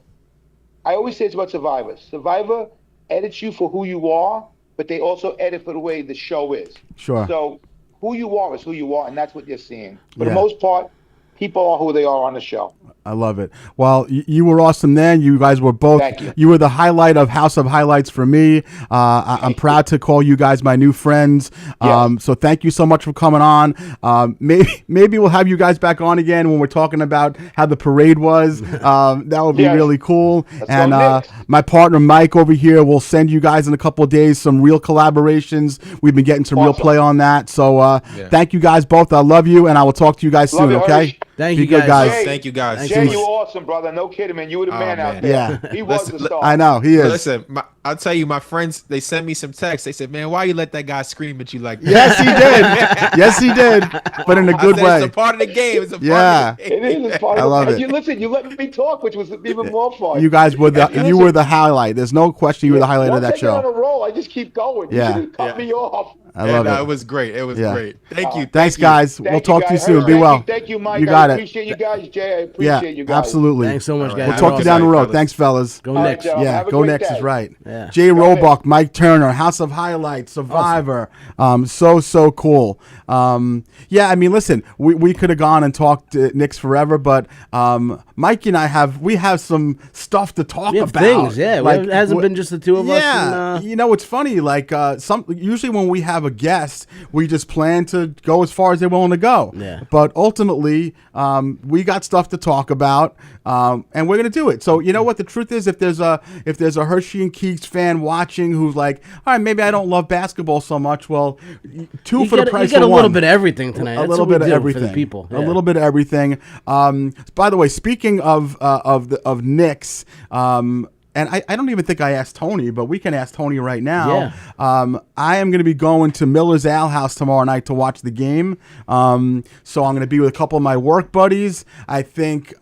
I always say it's about Survivor. Survivor edits you for who you are, but they also edit for the way the show is. Sure. So who you are is who you are, and that's what you're seeing. For the most part, people are who they are on the show. I love it. Well, you were awesome then. You guys were both. Thank you. Were the highlight of House of Highlights for me. I'm proud to call you guys my new friends. So thank you so much for coming on. Maybe we'll have you guys back on again when we're talking about how the parade was. That would be really cool. And my partner Mike over here will send you guys in a couple of days some real collaborations. We've been getting some real play on that. So thank you guys both. I love you, and I will talk to you guys soon. Okay. Thank Be you good, guys. guys. Thank you guys. Jay, you awesome, brother. No kidding, man. You were the man out there. Yeah. He was the star. I know, he is. Listen, I'll tell you, my friends, they sent me some texts. They said, man, why you let that guy scream at you like that? Yes, he did. Yes, he did. But in a good way. It's a part of the game. It's a part of the game. It is. It's part I of love it. it. You let me talk, which was even more fun. You guys were you were the highlight. There's no question you were the highlight of that Once I get on show. a roll, I just keep going. You shouldn't cut me off. I love it. It was great. It was great. Thank you. Thanks, guys. We'll talk to you soon. Be well. Thank you, Mike. You got I it. appreciate you guys, Jay. I appreciate you guys. Absolutely. Thanks so much, guys. We'll talk to you down the road. Thanks, fellas. Go Knicks. Yeah, go Knicks is right. Yeah. Jay Roebuck, Mike Turner, House of Highlights, Survivor. So cool. Yeah, I mean, listen, we could have gone and talked Knicks forever, but Mikey and I have some stuff to talk about. Things, yeah. It hasn't been just the two of us. Yeah, it's funny. Like usually when we have a guest, we just plan to go as far as they're willing to go. Yeah. But ultimately, we got stuff to talk about, and we're gonna do it. So you know what the truth is, if there's a Herschy and Keegs fan watching who's like, all right, maybe I don't love basketball so much. Well, two for the price of one. You get a little bit of everything tonight. A little bit of everything for the people. A little bit of everything. By the way, speaking of Knicks, and I don't even think I asked Tony, but we can ask Tony right now. Yeah. I am going to be going to Miller's Ale House tomorrow night to watch the game. So I'm going to be with a couple of my work buddies. I think,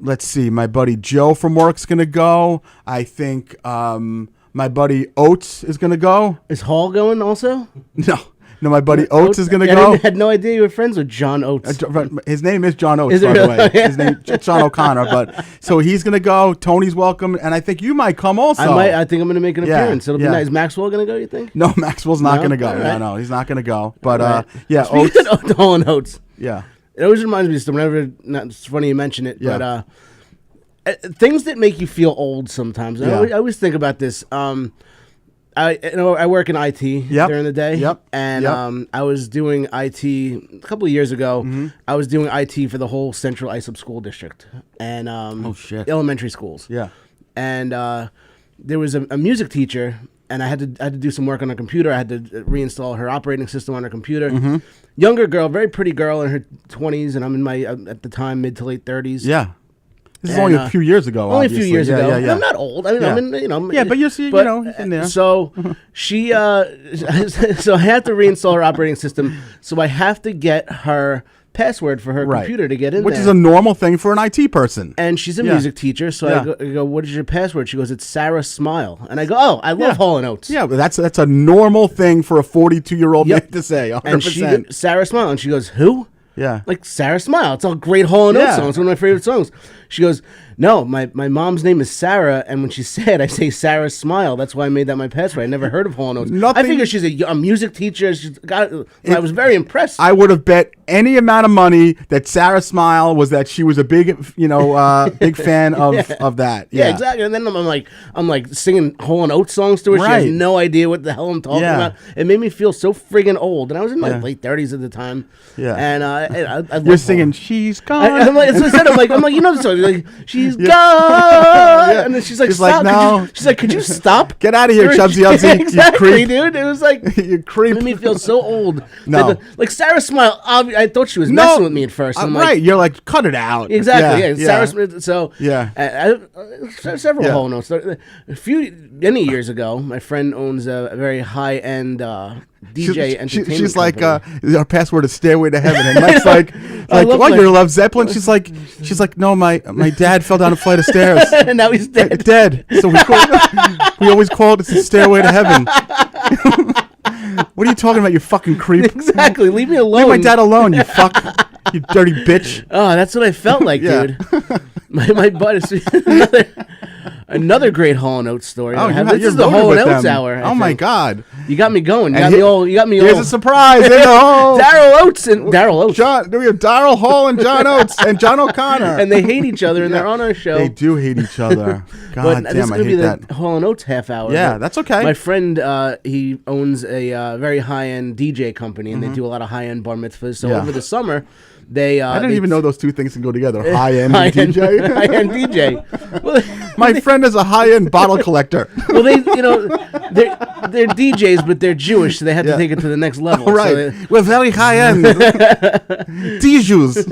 let's see, my buddy Joe from work's going to go. I think my buddy Oates is going to go. Is Hall going also? No, my buddy Oates is going to go. I had no idea you were friends with John Oates. His name is John Oates, is by really? the way. His name is Sean O'Connor. But so he's going to go. Tony's welcome, and I think you might come also. I think I'm going to make an appearance. It'll be nice. Is Maxwell going to go? You think? No, Maxwell's not going to go. Right. No, he's not going to go. But Speaking of Hall and Oates, yeah, it always reminds me of whenever. It's funny you mention it, but things that make you feel old sometimes. Yeah. I always think about this. I work in IT during the day. And I was doing IT a couple of years ago. Mm-hmm. I was doing IT for the whole Central Islip School District and elementary schools. Yeah. And there was a music teacher, and I had to do some work on her computer. I had to reinstall her operating system on her computer. Mm-hmm. Younger girl, very pretty girl in her 20s, and I'm in my at the time mid to late 30s. Yeah. This is only a few years ago. Only a few years ago. Yeah. I'm not old. I mean, I'm in, Yeah, but you're in there. So she, so I had to reinstall her operating system. So I have to get her password for her computer to get in Which there. is a normal thing for an IT person. And she's a music teacher, so I go, what is your password? She goes, it's Sarah Smile. And I go, oh, I love Hall & Oates. Yeah, but that's a normal thing for a 42-year-old man to say, 100%. And she, Sarah Smile. And she goes, who? Yeah. Like Sarah Smile. It's a great Hall & Oates song. It's one of my favorite songs. She goes, No, my mom's name is Sarah, and when she's sad, I say Sarah Smile. That's why I made that my password. I never heard of Hall & Oates. I figure she's a music teacher. I was very impressed. I would have bet any amount of money that Sarah Smile was that she was a big, big fan of that. Yeah, exactly. And then I'm like singing Hall & Oates songs to her. Right. She has no idea what the hell I'm talking about. It made me feel so friggin' old, and I was in my late 30s at the time. Yeah, and I you're singing "She's Gone." I'm like, you know the song. Like, she's gone, and then she's like, stop. No. She's like, could you stop? Get out of here, Chubsy Ubsy. Exactly, dude. It was like you creep. It made me feel so old. No, like Sarah Smile. I thought she was messing with me at first. I'm right. You're like, cut it out. Exactly. Yeah. Sarah Smith. So several Hall & Oates. Many years ago, my friend owns a very high end DJ entertainment. She's like, company. Our password is Stairway to Heaven, and Mike's like, what? You love Zeppelin? She's like, no, my dad fell down a flight of stairs, and now he's dead. Dead. So we always call it the Stairway to Heaven. What are you talking about, you fucking creep? Exactly. Leave me alone. Leave my dad alone, you fuck. You dirty bitch. Oh, that's what I felt like, dude. My butt is another great Hall & Oates story. This is the Hall & Oates hour. Oh my God. You got me going. You got me all. Here's a surprise. Daryl Oates. We have Daryl Hall and John Oates and John O'Connor. And they hate each other, and they're on our show. They do hate each other. God but damn, I hate that. The Hall & Oates half hour. Yeah, that's okay. My friend, he owns a very high-end DJ company, and they do a lot of high-end bar mitzvahs. So over the summer, I didn't even know those two things can go together. High-end DJ. High-end DJ. Well, my friend is a high-end bottle collector. Well, they're DJs, but they're Jewish, so they have to take it to the next level. Right. We're very high-end. DJs.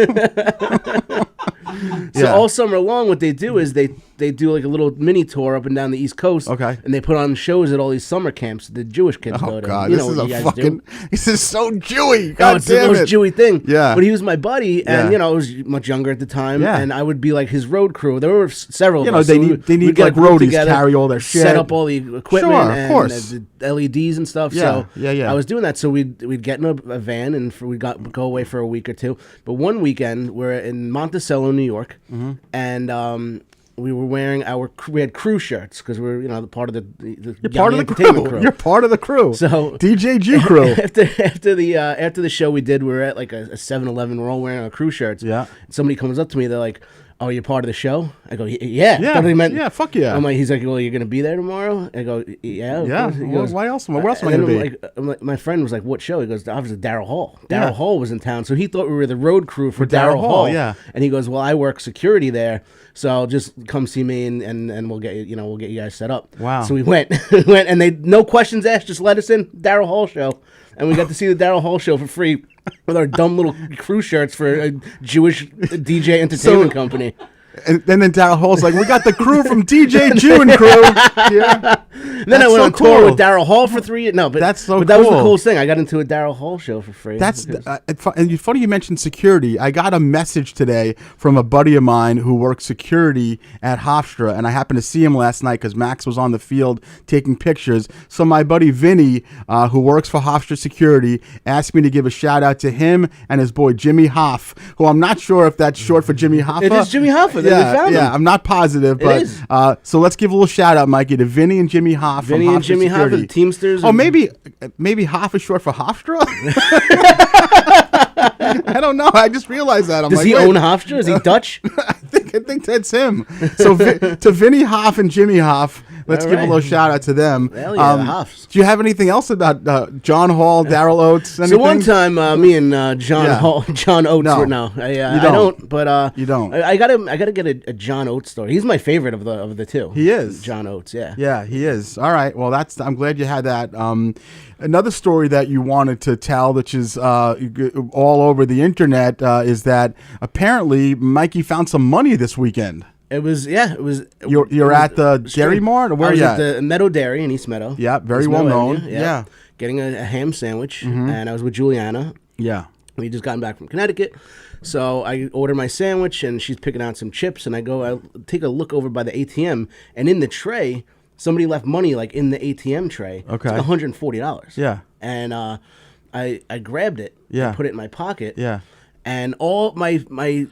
So all summer long, what they do is they do like a little mini tour up and down the East Coast. Okay. And they put on shows at all these summer camps that the Jewish kids go to. Oh, God. You This know is what you a guys fucking... do. This is so Jewy. God It's the most Jewy thing. Yeah. But he was my buddy, and, I was much younger at the time, and I would be like his road crew. There were several of us. They need like roadies to carry all their shit. Set up all the equipment of course. and the LEDs and stuff. Yeah, So I was doing that. So we'd get in a van, and we'd go away for a week or two. But one weekend, we're in Monticello, New York, and we were wearing we had crew shirts because we're the part of the You're part of the crew. You're part of the crew. So DJ G crew. after the show we did, we were at like a 7-Eleven. We're all wearing our crew shirts. Yeah. And somebody comes up to me. They're like, "Oh, you're part of the show?" I go, "Yeah." Yeah, fuck yeah. He's like, "Well, you're gonna be there tomorrow?" I go, "Yeah." Yeah. He goes, Why else? Where else am I gonna be? I'm like, my friend was like, "What show?" He goes, "Obviously Daryl Hall." Daryl Hall was in town, so he thought we were the road crew for Daryl Hall. Yeah. And he goes, "Well, I work security there, so just come see me, and we'll get we'll get you guys set up." Wow. So we went, and they no questions asked, just let us in. Daryl Hall show, and we got to see the Daryl Hall show for free with our dumb little crew shirts for a Jewish DJ entertainment company. And then Daryl Hall's like, we got the crew from DJ Jew and crew. Yeah. And then I went on tour with Daryl Hall for 3 years. No, but that's so but that was the coolest thing. I got into a Daryl Hall show for free. And it's funny you mentioned security. I got a message today from a buddy of mine who works security at Hofstra, and I happened to see him last night because Max was on the field taking pictures. So my buddy Vinny, who works for Hofstra Security, asked me to give a shout out to him and his boy Jimmy Hoff, who I'm not sure if that's short for Jimmy Hoffa. It is Jimmy Hoffa. Yeah, I'm not positive, but so let's give a little shout out, Mikey, to Vinny and Jimmy Hoff. Vinny and Jimmy Hoff, the Teamsters. Oh, maybe Hoff is short for Hofstra. I don't know. I just realized that. Does he own Hofstra? Is he Dutch? I think that's him. So to Vinny Hoff and Jimmy Hoff, let's give a little shout out to them. Hell yeah, Hoffs. Do you have anything else about John Hall, Daryl Oates? Anything? So one time, me and John Oates were I don't. But you don't. I gotta get a John Oates story. He's my favorite of the two. He is John Oates. Yeah. Yeah, he is. All right. Well, I'm glad you had that. Another story that you wanted to tell, which is all over the internet, is that apparently Mikey found some money this weekend. It was. You're at the Dairy Mart, or where are you at? The Meadow Dairy in East Meadow. Yeah, very well known. Yeah. Getting a ham sandwich, and I was with Juliana. Yeah. We just gotten back from Connecticut, so I order my sandwich, and she's picking out some chips, and I take a look over by the ATM, and in the tray, somebody left money like in the ATM tray. Okay. It's like $140. Yeah. And I grabbed it. Yeah. And put it in my pocket. Yeah. And all my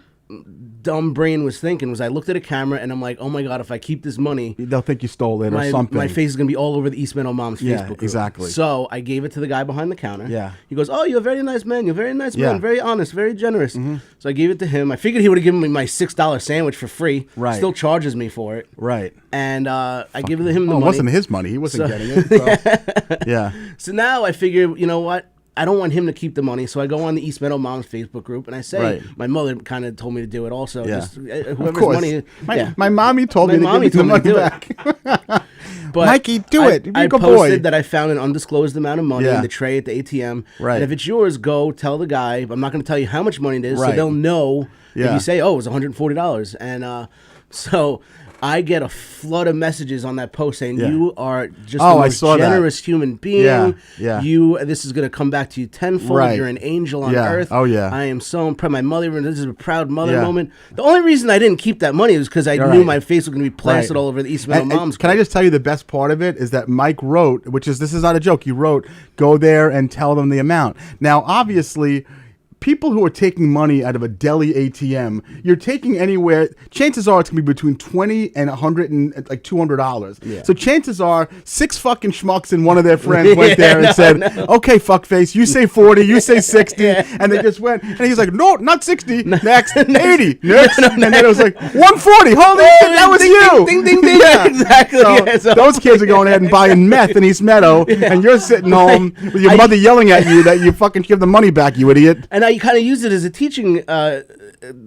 dumb brain was thinking was I looked at a camera and I'm like, oh my God, if I keep this money, they'll think you stole it or something. My face is going to be all over the East Meadow Moms Facebook group. Exactly. So I gave it to the guy behind the counter. Yeah. He goes, oh, you're a very nice man. You're a very nice man. Very honest, very generous. So I gave it to him. I figured he would have given me my $6 sandwich for free. Right. Still charges me for it. Right. And I gave him the money. It wasn't his money. He wasn't getting it. So. Yeah. So now I figure, you know what? I don't want him to keep the money, so I go on the East Meadow Moms Facebook group and I say, my mother kind of told me to do it also. Yeah. Just, whoever's of course. money. My mommy told me to give the money back. But Mikey, do it. I posted that I found an undisclosed amount of money Yeah. in the tray at the ATM. Right. And if it's yours, go tell the guy. I'm not going to tell you how much money it is, so they'll know. If you say, oh, it was $140. And so I get a flood of messages on that post saying you are just the most generous human being. This is going to come back to you tenfold. You're an angel on earth. Oh yeah. I am so proud. My mother. This is a proud mother moment. The only reason I didn't keep that money was because I knew my face was going to be plastered all over the East Meadow Moms. Can I just tell you the best part of it is that Mike wrote, this is not a joke. He wrote, "Go there and tell them the amount." Now, obviously, people who are taking money out of a deli ATM, you're taking anywhere. Chances are it's gonna be between $20 and $100 and like $200. Yeah. So chances are 6 fucking schmucks and one of their friends went there and said, "Okay, fuckface, you say 40, you say 60," and they just went. And he's like, "No, not 60. Next, 80. Next." And then it was like 140. Holy shit, that was you. Ding, ding, ding. Yeah. Exactly. So those kids are going ahead and buying meth in East Meadow, and you're sitting home with your mother yelling at you that you fucking give the money back, you idiot. And I kind of used it as a teaching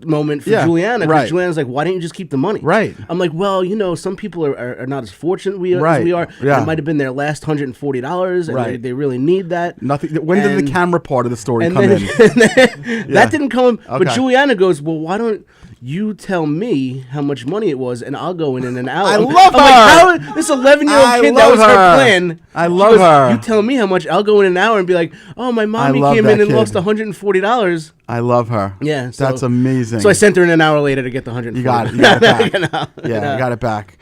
moment for Juliana, because Juliana's like, why didn't you just keep the money? Right. I'm like, well, some people are not as fortunate as we are. Yeah. It might have been their last $140, and they really need that. Nothing. When did the camera part of the story come in? That didn't come. But Juliana goes, well, why don't you tell me how much money it was, and I'll go in an hour. I love her. Like, this 11-year-old kid, that was her plan. I love her. You tell me how much, I'll go in an hour and be like, oh, my mommy came in and lost $140. I love her. Yeah. So, that's amazing. So I sent her in an hour later to get the $140. You got it back. You got it back.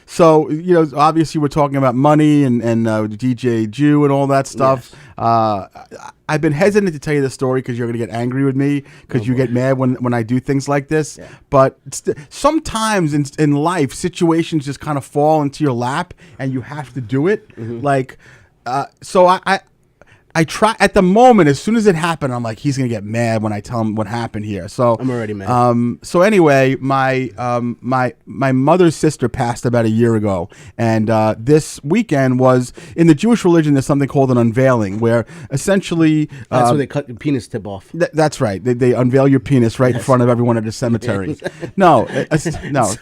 So, obviously we're talking about money and DJ Jew and all that stuff. Yes. I've been hesitant to tell you the story because you're going to get angry with me because you get mad when I do things like this. Yeah. But sometimes in life, situations just kind of fall into your lap and you have to do it. Mm-hmm. So I try at the moment. As soon as it happened, I'm like, he's gonna get mad when I tell him what happened here. So I'm already mad. So anyway, my mother's sister passed about a year ago, and this weekend was in the Jewish religion. There's something called an unveiling, where essentially that's where they cut your penis tip off. That's right. They unveil your penis right in front of everyone at the cemetery. No, it's so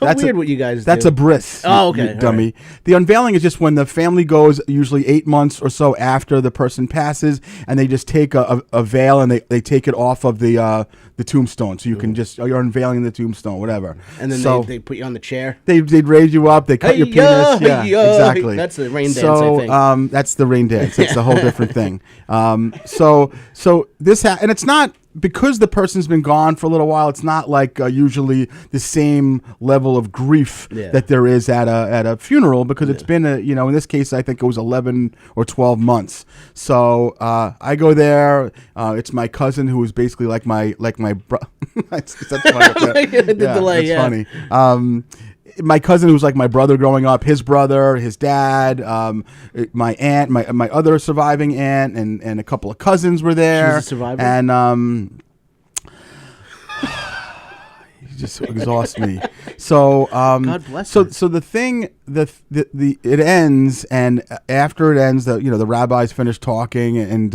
that's weird what you guys. That's do. a bris. Oh, okay, you dummy. Right. The unveiling is just when the family goes, usually 8 months or so after the person passes. And they just take a veil and they take it off of the tombstone, so you can you're unveiling the tombstone, whatever. And then they put you on the chair. They'd raise you up. They cut your penis. Yeah, exactly. That's the rain dance. I think. That's the rain dance. It's a whole different thing. So this and it's not. Because the person's been gone for a little while, it's not like usually the same level of grief that there is at a funeral, because it's been in this case I think it was 11 or 12 months. So I go there. It's my cousin who is basically like my brother. That's funny. That's funny. My cousin who was like my brother growing up, his brother, his dad, my aunt, my other surviving aunt, and a couple of cousins were there. She was a survivor? And you just exhaust me. So God bless so her. so the thing it ends, and after it ends, the rabbis finish talking, and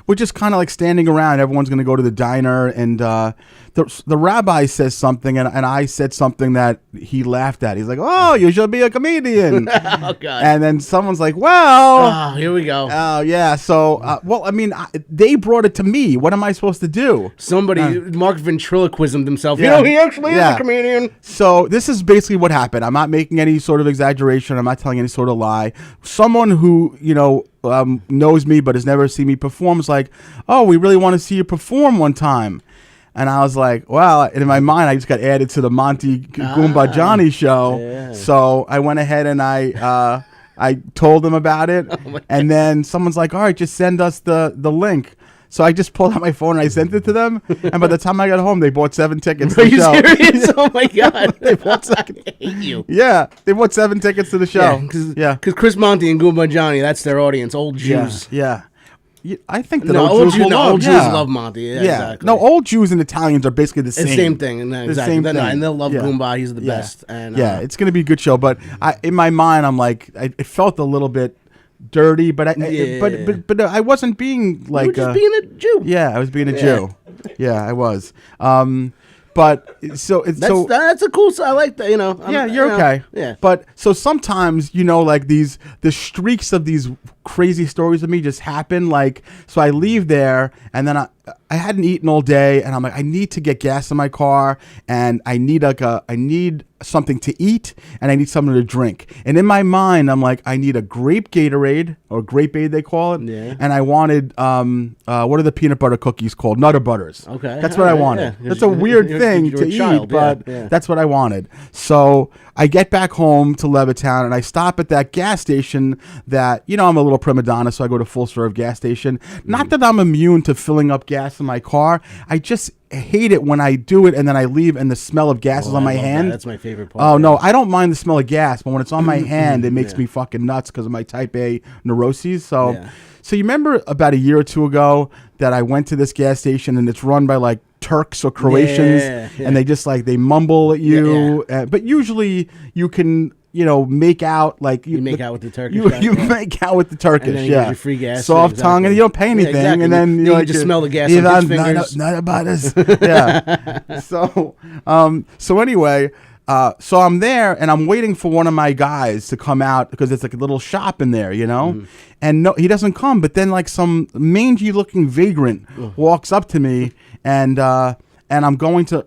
we're just kind of like standing around. Everyone's going to go to the diner, and the rabbi says something, and I said something that he laughed at. He's like, "Oh, you should be a comedian." Oh God! And then someone's like, "Well, oh, here we go." Oh yeah. So they brought it to me. What am I supposed to do? Somebody Mark ventriloquismed himself. Yeah. He actually is a comedian. So this is basically what happened. I'm not making any sort of exaggeration. I'm not telling any sort of lie. Someone who knows me but has never seen me perform is like, "Oh, we really want to see you perform one time." And I was like, well, in my mind, I just got added to the Monty Goomba Johnny show. Yeah. So I went ahead and I told them about it. And then someone's like, all right, just send us the link. So I just pulled out my phone and I sent it to them. And by the time I got home, they bought 7 tickets to Are the you show. serious? Oh my god! They bought 7. I hate you. Yeah, they bought 7 tickets to the show. Because Chris Monty and Goomba Johnny, that's their audience. Old Jews. Yeah. I think that No, old Jews will love. old Jews love Monty. Yeah, exactly. No, old Jews and Italians are basically the It's the same. same thing. And exactly. same thing. And they'll love Yeah. Goomba. He's the Yeah. best. And It's going to be a good show. But in my mind, I'm like, it felt a little bit dirty, but but I wasn't being like you were just being a Jew. Yeah, I was being a Jew. Yeah, I was. But so it's that's a cool. I like that. You're okay. Yeah. But so sometimes like the streaks of these crazy stories of me just happen. Like so I leave there and then I hadn't eaten all day and I'm like I need to get gas in my car and I need something to eat and I need something to drink. And in my mind I'm like I need a grape Gatorade or grape aid they call it. Yeah. And I wanted what are the peanut butter cookies called? Nutter Butters. Okay. That's what I wanted. Yeah. That's a weird thing you're to a child, eat, but yeah. that's what I wanted. So I get back home to Levittown and I stop at that gas station that, I'm a little prima donna, so I go to full serve gas station. Not that I'm immune to filling up gas in my car. I just hate it when I do it and then I leave and the smell of gas is on my hand. That's my favorite part. Oh, no, I don't mind the smell of gas, but when it's on my hand, it makes me fucking nuts because of my type A neuroses. So you remember about a year or two ago that I went to this gas station and it's run by like Turks or Croatians and they just like they mumble at you, but usually you can make out like you make out with the Turkish. You make out with the Turkish, and then he gives you free gas, soft tongue, and you don't pay anything, exactly. and then you just smell the gas on his fingers. Not about us. Yeah. So anyway. So I'm there and I'm waiting for one of my guys to come out because there's like a little shop in there, and no, he doesn't come. But then like some mangy looking vagrant walks up to me and I'm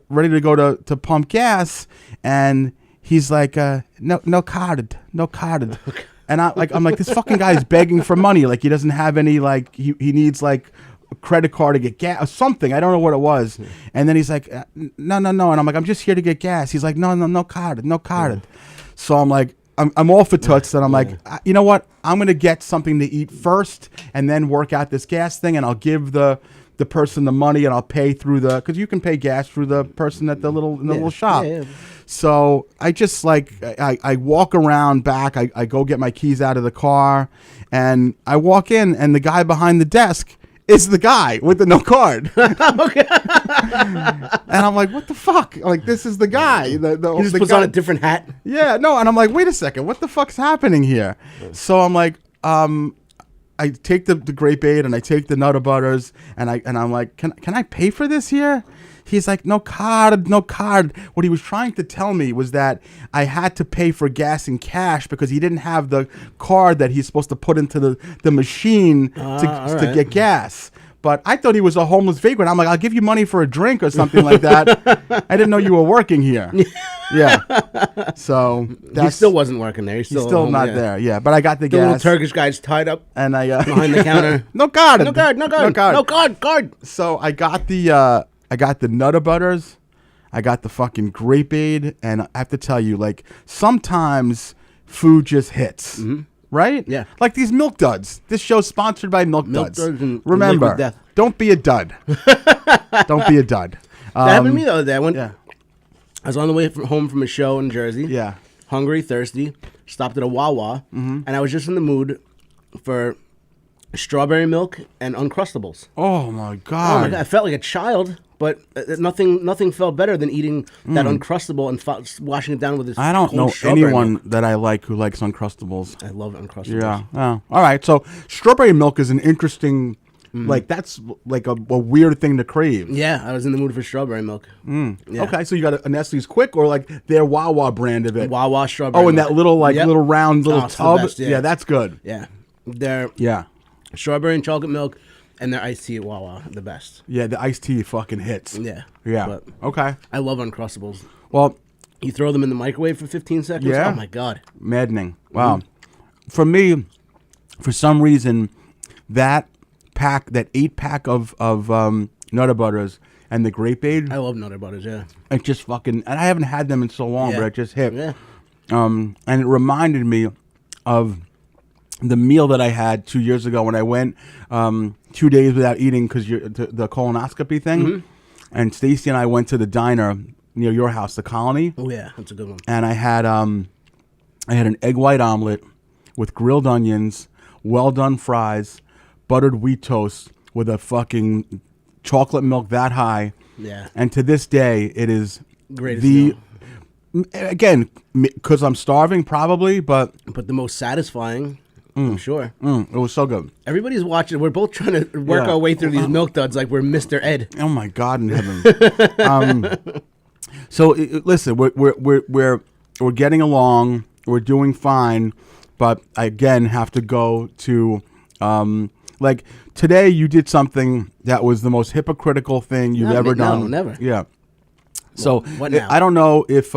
ready to go to pump gas and he's like, no carded. And I'm like, this fucking guy's begging for money. Like he doesn't have any, like he needs like a credit card to get gas or something. I don't know what it was. And then he's like, no. And I'm like, I'm just here to get gas. He's like, no carded. So I'm like, I'm all for toots. And I'm like, you know what? I'm going to get something to eat first and then work out this gas thing. And I'll give the person the money and I'll pay through because you can pay gas through the person at the little shop. Yeah. So I just I walk around back. I go get my keys out of the car and I walk in and the guy behind the desk is the guy with the no card. Okay. And I'm like, what the fuck? Like, this is the guy. He just puts on a different hat. Yeah, no. And I'm like, wait a second. What the fuck's happening here? So I'm like, I take the grape aid and I take the Nutter Butters and I'm like, can I pay for this here? He's like, no card. What he was trying to tell me was that I had to pay for gas in cash because he didn't have the card that he's supposed to put into the machine to get gas. But I thought he was a homeless vagrant. I'm like, I'll give you money for a drink or something like that. I didn't know you were working here. Yeah. So he still wasn't working there. He's still not there. Yeah. But I got the gas. The little Turkish guy's tied up and I behind the counter. No card. Card. So I got the Nutter Butters. I got the fucking grape aid, and I have to tell you, like sometimes food just hits. Mm-hmm. Right? Yeah. Like these Milk Duds. This show's sponsored by Milk Duds. Remember, don't be a dud. Don't be a dud. That happened to me the other day. I was on the way home from a show in Jersey. Yeah. Hungry, thirsty. Stopped at a Wawa. Mm-hmm. And I was just in the mood for strawberry milk and Uncrustables. Oh, my God. I felt like a child. But nothing felt better than eating that Uncrustable and washing it down with this. I don't know anyone that I like who likes Uncrustables. I love Uncrustables. Yeah. Oh. All right. So strawberry milk is an interesting, that's like a weird thing to crave. Yeah. I was in the mood for strawberry milk. Yeah. Okay. So you got a Nestle's Quick or like their Wawa brand of it? Wawa strawberry milk. That little little round little tub? Best, yeah, that's good. Yeah. Their strawberry and chocolate milk. And their iced tea at Wawa, the best. Yeah, the iced tea fucking hits. Yeah. Yeah. Okay. I love Uncrustables. Well, you throw them in the microwave for 15 seconds? Yeah. Oh, my God. Maddening. Wow. For me, for some reason, that 8-pack of Nutter Butters and the grape aid. I love Nutter Butters, yeah. It just fucking, and I haven't had them in so long, but it just hit. Yeah. And it reminded me of the meal that I had 2 years ago when I went 2 days without eating because the colonoscopy thing. Mhm. And Stacy and I went to the diner near your house, the Colony. Oh yeah, that's a good one. And I had an egg white omelet with grilled onions, well done fries, buttered wheat toast with a fucking chocolate milk that high. Yeah. And to this day, it is Greatest meal. Again, because I'm starving probably, but the most satisfying. I'm sure. It was so good. Everybody's watching. We're both trying to work our way through these milk duds like we're Mr. Ed. Oh my God in heaven. So listen, we're getting along. We're doing fine, but I again have to go to like today. You did something that was the most hypocritical thing you've ever done. No, never. Yeah. So what now? I don't know if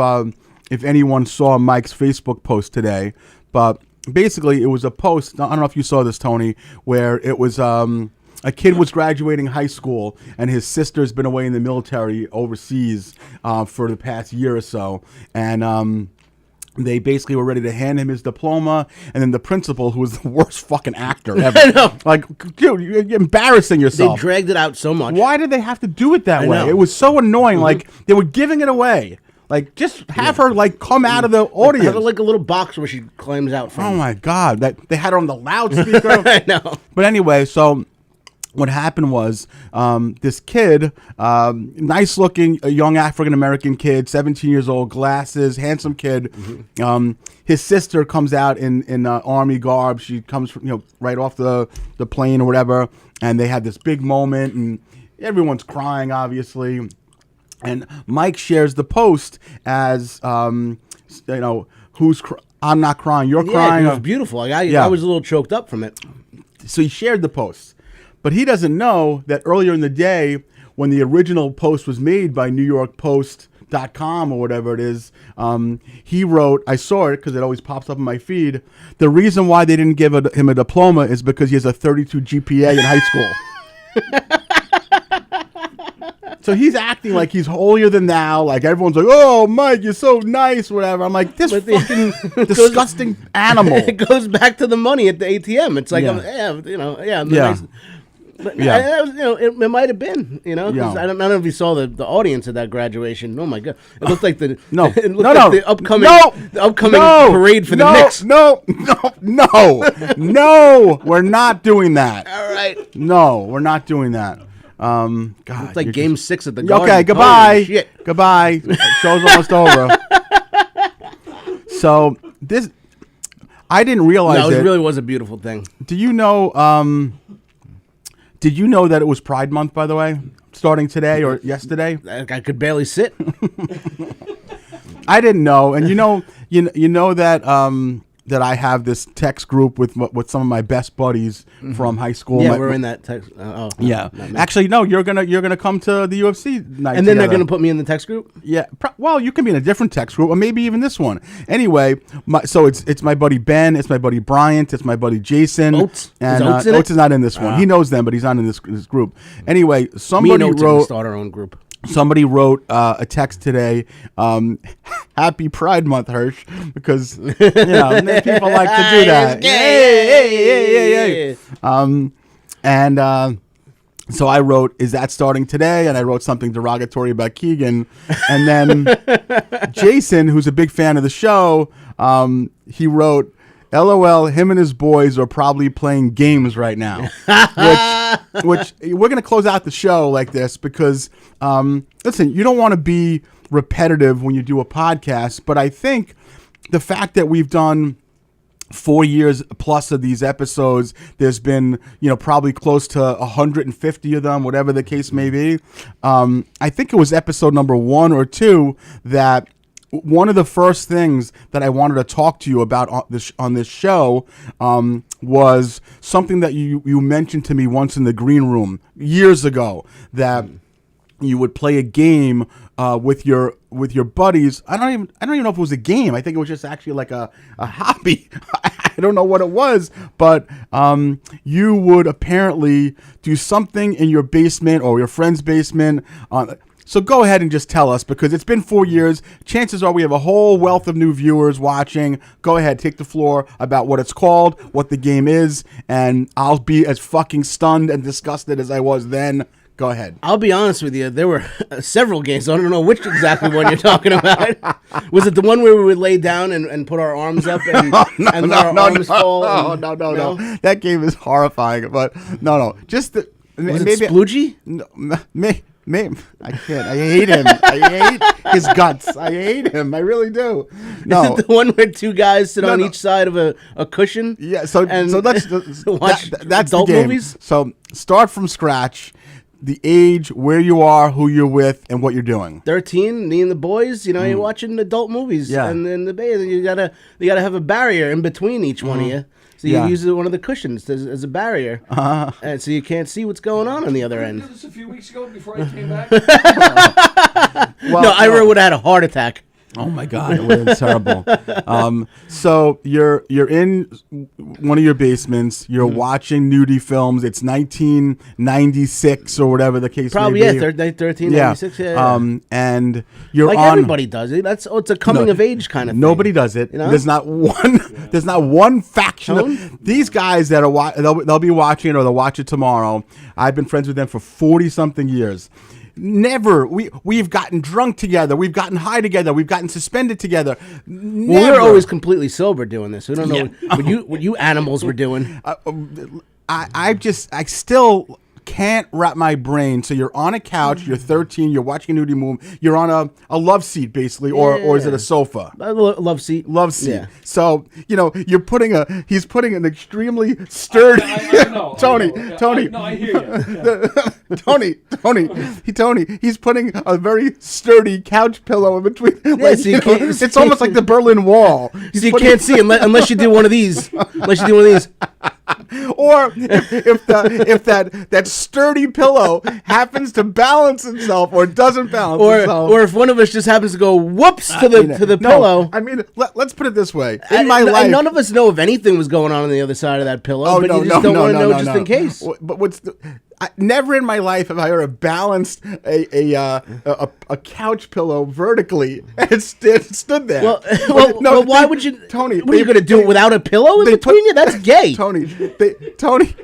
anyone saw Mike's Facebook post today, but basically it was a post. I don't know if you saw this, Tony, where it was a kid was graduating high school and his sister's been away in the military overseas for the past year or so, and they basically were ready to hand him his diploma, and then the principal, who was the worst fucking actor ever, I know. like, dude, you're embarrassing yourself. They dragged it out so much. Why did they have to do it that I way? know. It was so annoying. Like they were giving it away. Like just have her like come out of the audience. Have like a little box where she climbs out from. Oh my God! That they had her on the loudspeaker. I know. But anyway, so what happened was this kid, nice looking, young African American kid, 17 years old, glasses, handsome kid. His sister comes out in army garb. She comes from, right off the plane or whatever, and they had this big moment, and everyone's crying, obviously. And Mike shares the post as, who's I'm not crying, you're crying. It was beautiful. I was a little choked up from it. So he shared the post. But he doesn't know that earlier in the day, when the original post was made by NewYorkPost.com or whatever it is, he wrote, I saw it because it always pops up in my feed, the reason why they didn't give him a diploma is because he has a 32 GPA in high school. So he's acting like he's holier than thou. Like everyone's like, "Oh, Mike, you're so nice," whatever. I'm like, this fucking disgusting animal. It goes back to the money at the ATM. It's like, nice. But it might have been, 'cause I don't know if you saw the audience at that graduation. Oh my God, it looked like the the upcoming parade for the Knicks. No, we're not doing that. All right, no, we're not doing that. God, it's like Game 6 at the Garden. Okay, goodbye. Goodbye. Show's almost over. So this, I didn't realize it really was a beautiful thing. Do you know? Did you know that it was Pride Month? By the way, starting today or yesterday. I could barely sit. I didn't know, and you know that that I have this text group with some of my best buddies from high school. Yeah, we're in that text. Yeah, actually, no. You're gonna come to the UFC night, and then they're gonna put me in the text group. Yeah, well, you can be in a different text group, or maybe even this one. Anyway, so it's my buddy Ben, it's my buddy Bryant, it's my buddy Jason. Oates, and Oates is not in this one. He knows them, but he's not in this group. Anyway, somebody wrote start our own group. Somebody wrote a text today, happy Pride Month, Hersh, because, people like to do that. Yay. So I wrote, is that starting today? And I wrote something derogatory about Keegan. And then Jason, who's a big fan of the show, he wrote, LOL, him and his boys are probably playing games right now. which we're going to close out the show like this because, listen, you don't want to be repetitive when you do a podcast, but I think the fact that we've done 4 years plus of these episodes, there's been, probably close to 150 of them, whatever the case may be. I think it was episode number 1 or 2 that one of the first things that I wanted to talk to you about on this show was something that you mentioned to me once in the green room years ago, that you would play a game with your buddies. I don't even know if it was a game. I think it was just actually like a hobby. I don't know what it was, but you would apparently do something in your basement or your friend's basement. So go ahead and just tell us, because it's been 4 years. Chances are we have a whole wealth of new viewers watching. Go ahead, take the floor about what it's called, what the game is, and I'll be as fucking stunned and disgusted as I was then. Go ahead. I'll be honest with you. There were several games. I don't know which exactly one you're talking about. Was it the one where we would lay down and put our arms up and let our arms fall? No. That game is horrifying. But no. Just the... Was it Sploogey? No, I can't. I hate him. I hate his guts. I hate him. I really do. No. Is it the one where two guys sit on each side of a cushion? Yeah. So let's watch that's adult the game. movies. So start from scratch. The age, where you are, who you're with, and what you're doing. 13, me and the boys. You know, you're watching adult movies. Yeah. And then you gotta have a barrier in between each one of you. So you use one of the cushions as a barrier, and so you can't see what's going on the other end. Did this a few weeks ago before I came back. Ira would have had a heart attack. Oh my God, it would have been terrible. So you're in one of your basements. You're watching nudie films. It's 1996 or whatever the case Probably, may be. 1396. Yeah. And you're like on. Everybody does it. It's a coming of age kind of thing. Nobody does it. You know? There's not one faction. These guys that are they'll be watching it, or they'll watch it tomorrow. I've been friends with them for 40 something years. Never. We've gotten drunk together. We've gotten high together. We've gotten suspended together. Never. Well, we're always completely sober doing this. We don't know what you animals were doing. I still can't wrap my brain. So you're on a couch. You're 13. You're watching a nudie movie. You're on a love seat, basically, or is it a sofa? Love seat. Love seat. Yeah. So he's putting an extremely sturdy. I know, Tony. I hear you. Tony. He's putting a very sturdy couch pillow in between. Yeah, so it's almost like the Berlin Wall. So you can't see unless you do one of these. Or if that sturdy pillow happens to balance itself or doesn't balance itself, or if one of us just happens to go whoops to the pillow. I mean, let's put it this way: in my life, none of us know if anything was going on the other side of that pillow. But you just don't want to know just in case. But never in my life have I ever balanced a couch pillow vertically and it stood there. Well, why would you, Tony? What are you going to do it without a pillow in between you? That's gay, Tony.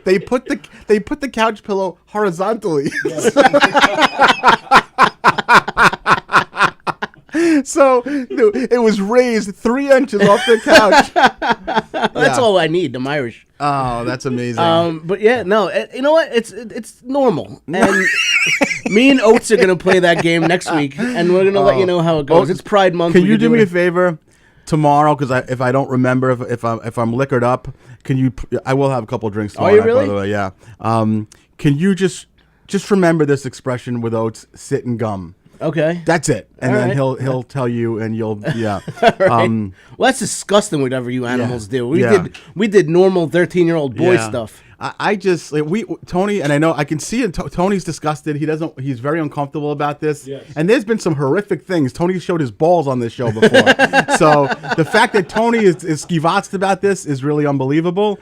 They put the couch pillow horizontally. So it was raised 3 inches off the couch. That's all I need. I'm Irish. Oh, that's amazing. But yeah, no, you know what? It's normal. And me and Oates are gonna play that game next week, and we're gonna let you know how it goes. It's Pride Month. Can you do me a favor tomorrow? Because if I don't remember, if I'm liquored up, I will have a couple of drinks tomorrow. Are you really? By the way, yeah. Can you just remember this expression with Oates? Sit and gum. Okay. That's it. And All then right. he'll tell you, and you'll Right. Well, that's disgusting. Whatever you animals do, we did normal 13-year-old boy stuff. I just Tony, and I know I can see it. Tony's disgusted. He's very uncomfortable about this. Yes. And there's been some horrific things. Tony showed his balls on this show before. So the fact that Tony is skivatzed about this is really unbelievable.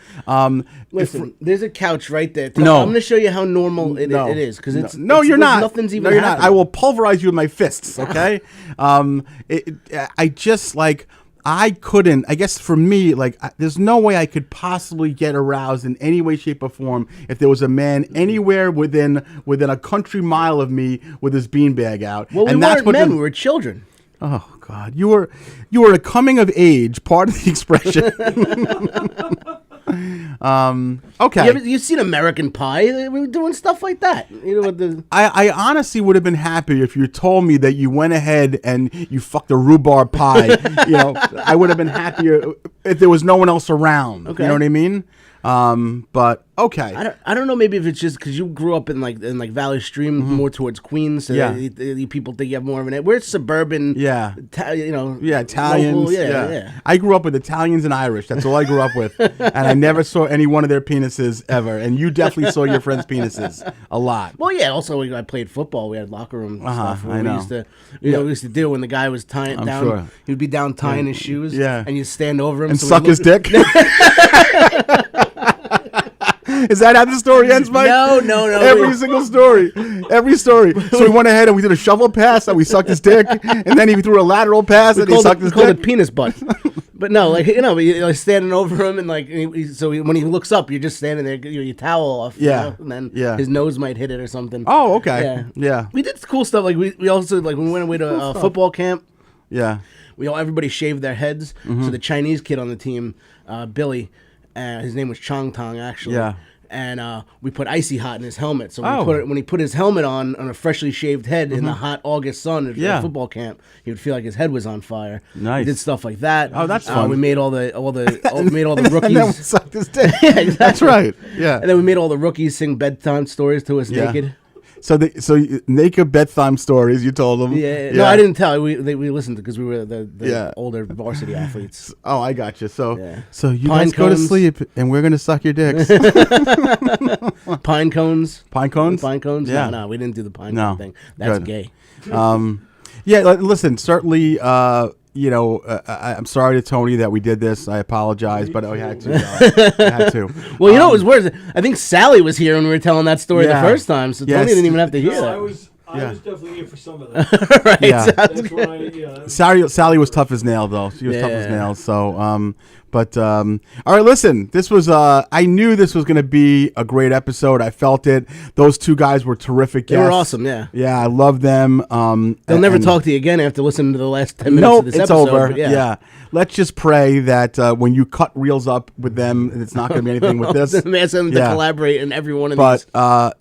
Listen, there's a couch right there. No. I'm going to show you how normal it is because it's you're not. Nothing's even. No, you're not. happening. I will pulverize you with my fists. Okay. I just like. I couldn't. I guess for me, there's no way I could possibly get aroused in any way, shape, or form if there was a man anywhere within a country mile of me with his beanbag out. Well, we weren't men. We were children. Oh God, you were a coming of age. Part of the expression. Okay. You've seen American Pie? We were doing stuff like that. You know, I honestly would have been happy if you told me that you went ahead and you fucked a rhubarb pie. I would have been happier if there was no one else around. Okay. You know what I mean? But okay. I don't know. Maybe if it's just because you grew up in Valley Stream, more towards Queens. So you people think you have more of an. We're suburban. Yeah. Italians. Local, yeah. I grew up with Italians and Irish. That's all I grew up with, and I never saw any one of their penises ever. And you definitely saw your friends' penises a lot. Well, yeah. Also, I played football. We had locker room stuff. I know. We used to do when the guy was tying down. Sure. He'd be down tying his shoes. Yeah. And you stand over him and suck his dick. Is that how the story ends, Mike? No. Every single story. Every story. So we went ahead and we did a shovel pass and we sucked his dick, and then he threw a lateral pass and he sucked his dick. We called it penis butt. But no, like, you're like standing over him, and like, when he looks up, you're just standing there, your towel off, and then his nose might hit it or something. Oh, okay. Yeah. We did cool stuff. Like we also, like, when we went away to a football camp. Yeah. Everybody shaved their heads. So the Chinese kid on the team, Billy, his name was Chong Tong, actually. Yeah. And we put icy hot in his helmet. So when he put his helmet on a freshly shaved head in the hot August sun at a football camp, he would feel like his head was on fire. Nice. We did stuff like that. Oh, that's fun. We made all the rookies. And then we sucked his dick. Yeah, exactly. That's right. Yeah. And then we made all the rookies sing bedtime stories to us naked. So naked bedtime stories, you told them. Yeah. No, I didn't tell. We listened because we were the older varsity athletes. Oh, I got you. So you Pine guys go to sleep, and we're gonna suck your dicks. Pine cones. Pine cones. Pine cones. Yeah. No, we didn't do the pine cone thing. That's gay. Listen. Certainly. I'm sorry to Tony that we did this. I apologize, but I had to. I had to. Well, it was weird. I think Sally was here when we were telling that story the first time, so Tony didn't even have to hear that. I was definitely here for some of that. Right. Yeah. That's why, Sally was tough as nails, though. She was tough as nails. So, all right, listen. This was. I knew this was going to be a great episode. I felt it. Those two guys were terrific guests. They were awesome. Yeah. Yeah, I love them. They'll never talk to you again after listening to the last 10 minutes of this episode. It's over. But yeah. Let's just pray that when you cut reels up with them, it's not going to be anything with this. Ask them to collaborate in every one of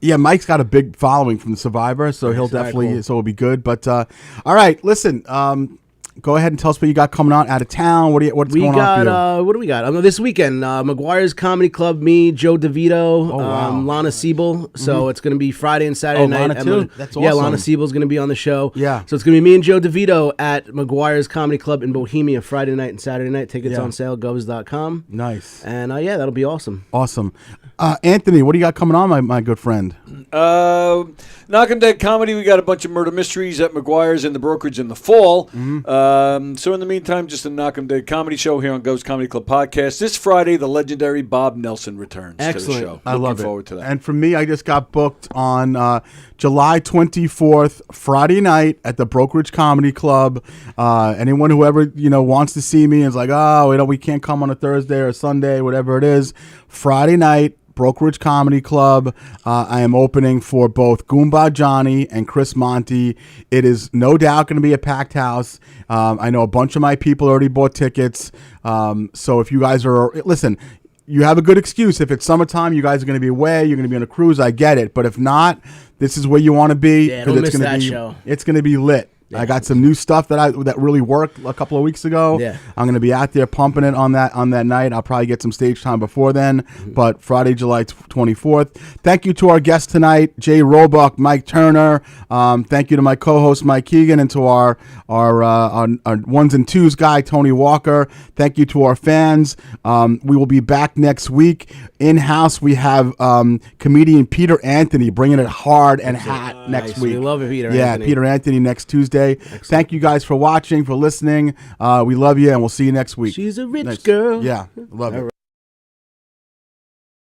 these. Mike's got a big following from the Survivor, so he'll definitely, so it'll be good. But all right, listen. Go ahead and tell us what you got coming on out of town. What's going on for you? What do we got? This weekend, McGuire's Comedy Club, me, Joe DeVito, Lana Siebel. So it's going to be Friday and Saturday night. Lana too? That's awesome. Yeah, Lana Siebel's going to be on the show. Yeah. So it's going to be me and Joe DeVito at McGuire's Comedy Club in Bohemia Friday night and Saturday night. Tickets on sale, govs.com. Nice. And that'll be awesome. Awesome. Anthony, what do you got coming on, my good friend? Knock 'em Dead Comedy. We got a bunch of murder mysteries at McGuire's in the brokerage in the fall. So in the meantime, just a Knock 'em Dead Comedy show here on Ghost Comedy Club Podcast. This Friday, the legendary Bob Nelson returns to the show. I love Looking forward to that. And for me, I just got booked on July 24th, Friday night at the Brokerage Comedy Club. Anyone who ever wants to see me is like, we can't come on a Thursday or a Sunday, whatever it is. Friday night, Brokerage Comedy Club. I am opening for both Goomba Johnny and Chris Monty. It is no doubt going to be a packed house. I know a bunch of my people already bought tickets. So if you guys listen, you have a good excuse. If it's summertime, you guys are going to be away. You're going to be on a cruise. I get it. But if not, this is where you want to be. Yeah, don't miss that show. It's going to be lit. Yeah. I got some new stuff that really worked a couple of weeks ago. Yeah. I'm going to be out there pumping it on that night. I'll probably get some stage time before then, but Friday, July 24th. Thank you to our guests tonight, Jay Roebuck, Mike Turner. Thank you to my co-host Mike Keegan and to our ones and twos guy Tony Walker. Thank you to our fans. We will be back next week. In-house, we have comedian Peter Anthony bringing it hard and hot next week. We love it, Peter Anthony. Yeah, Peter Anthony next Tuesday. Excellent. Thank you guys for watching, for listening. We love you, and we'll see you next week. She's a rich girl. Yeah, love it.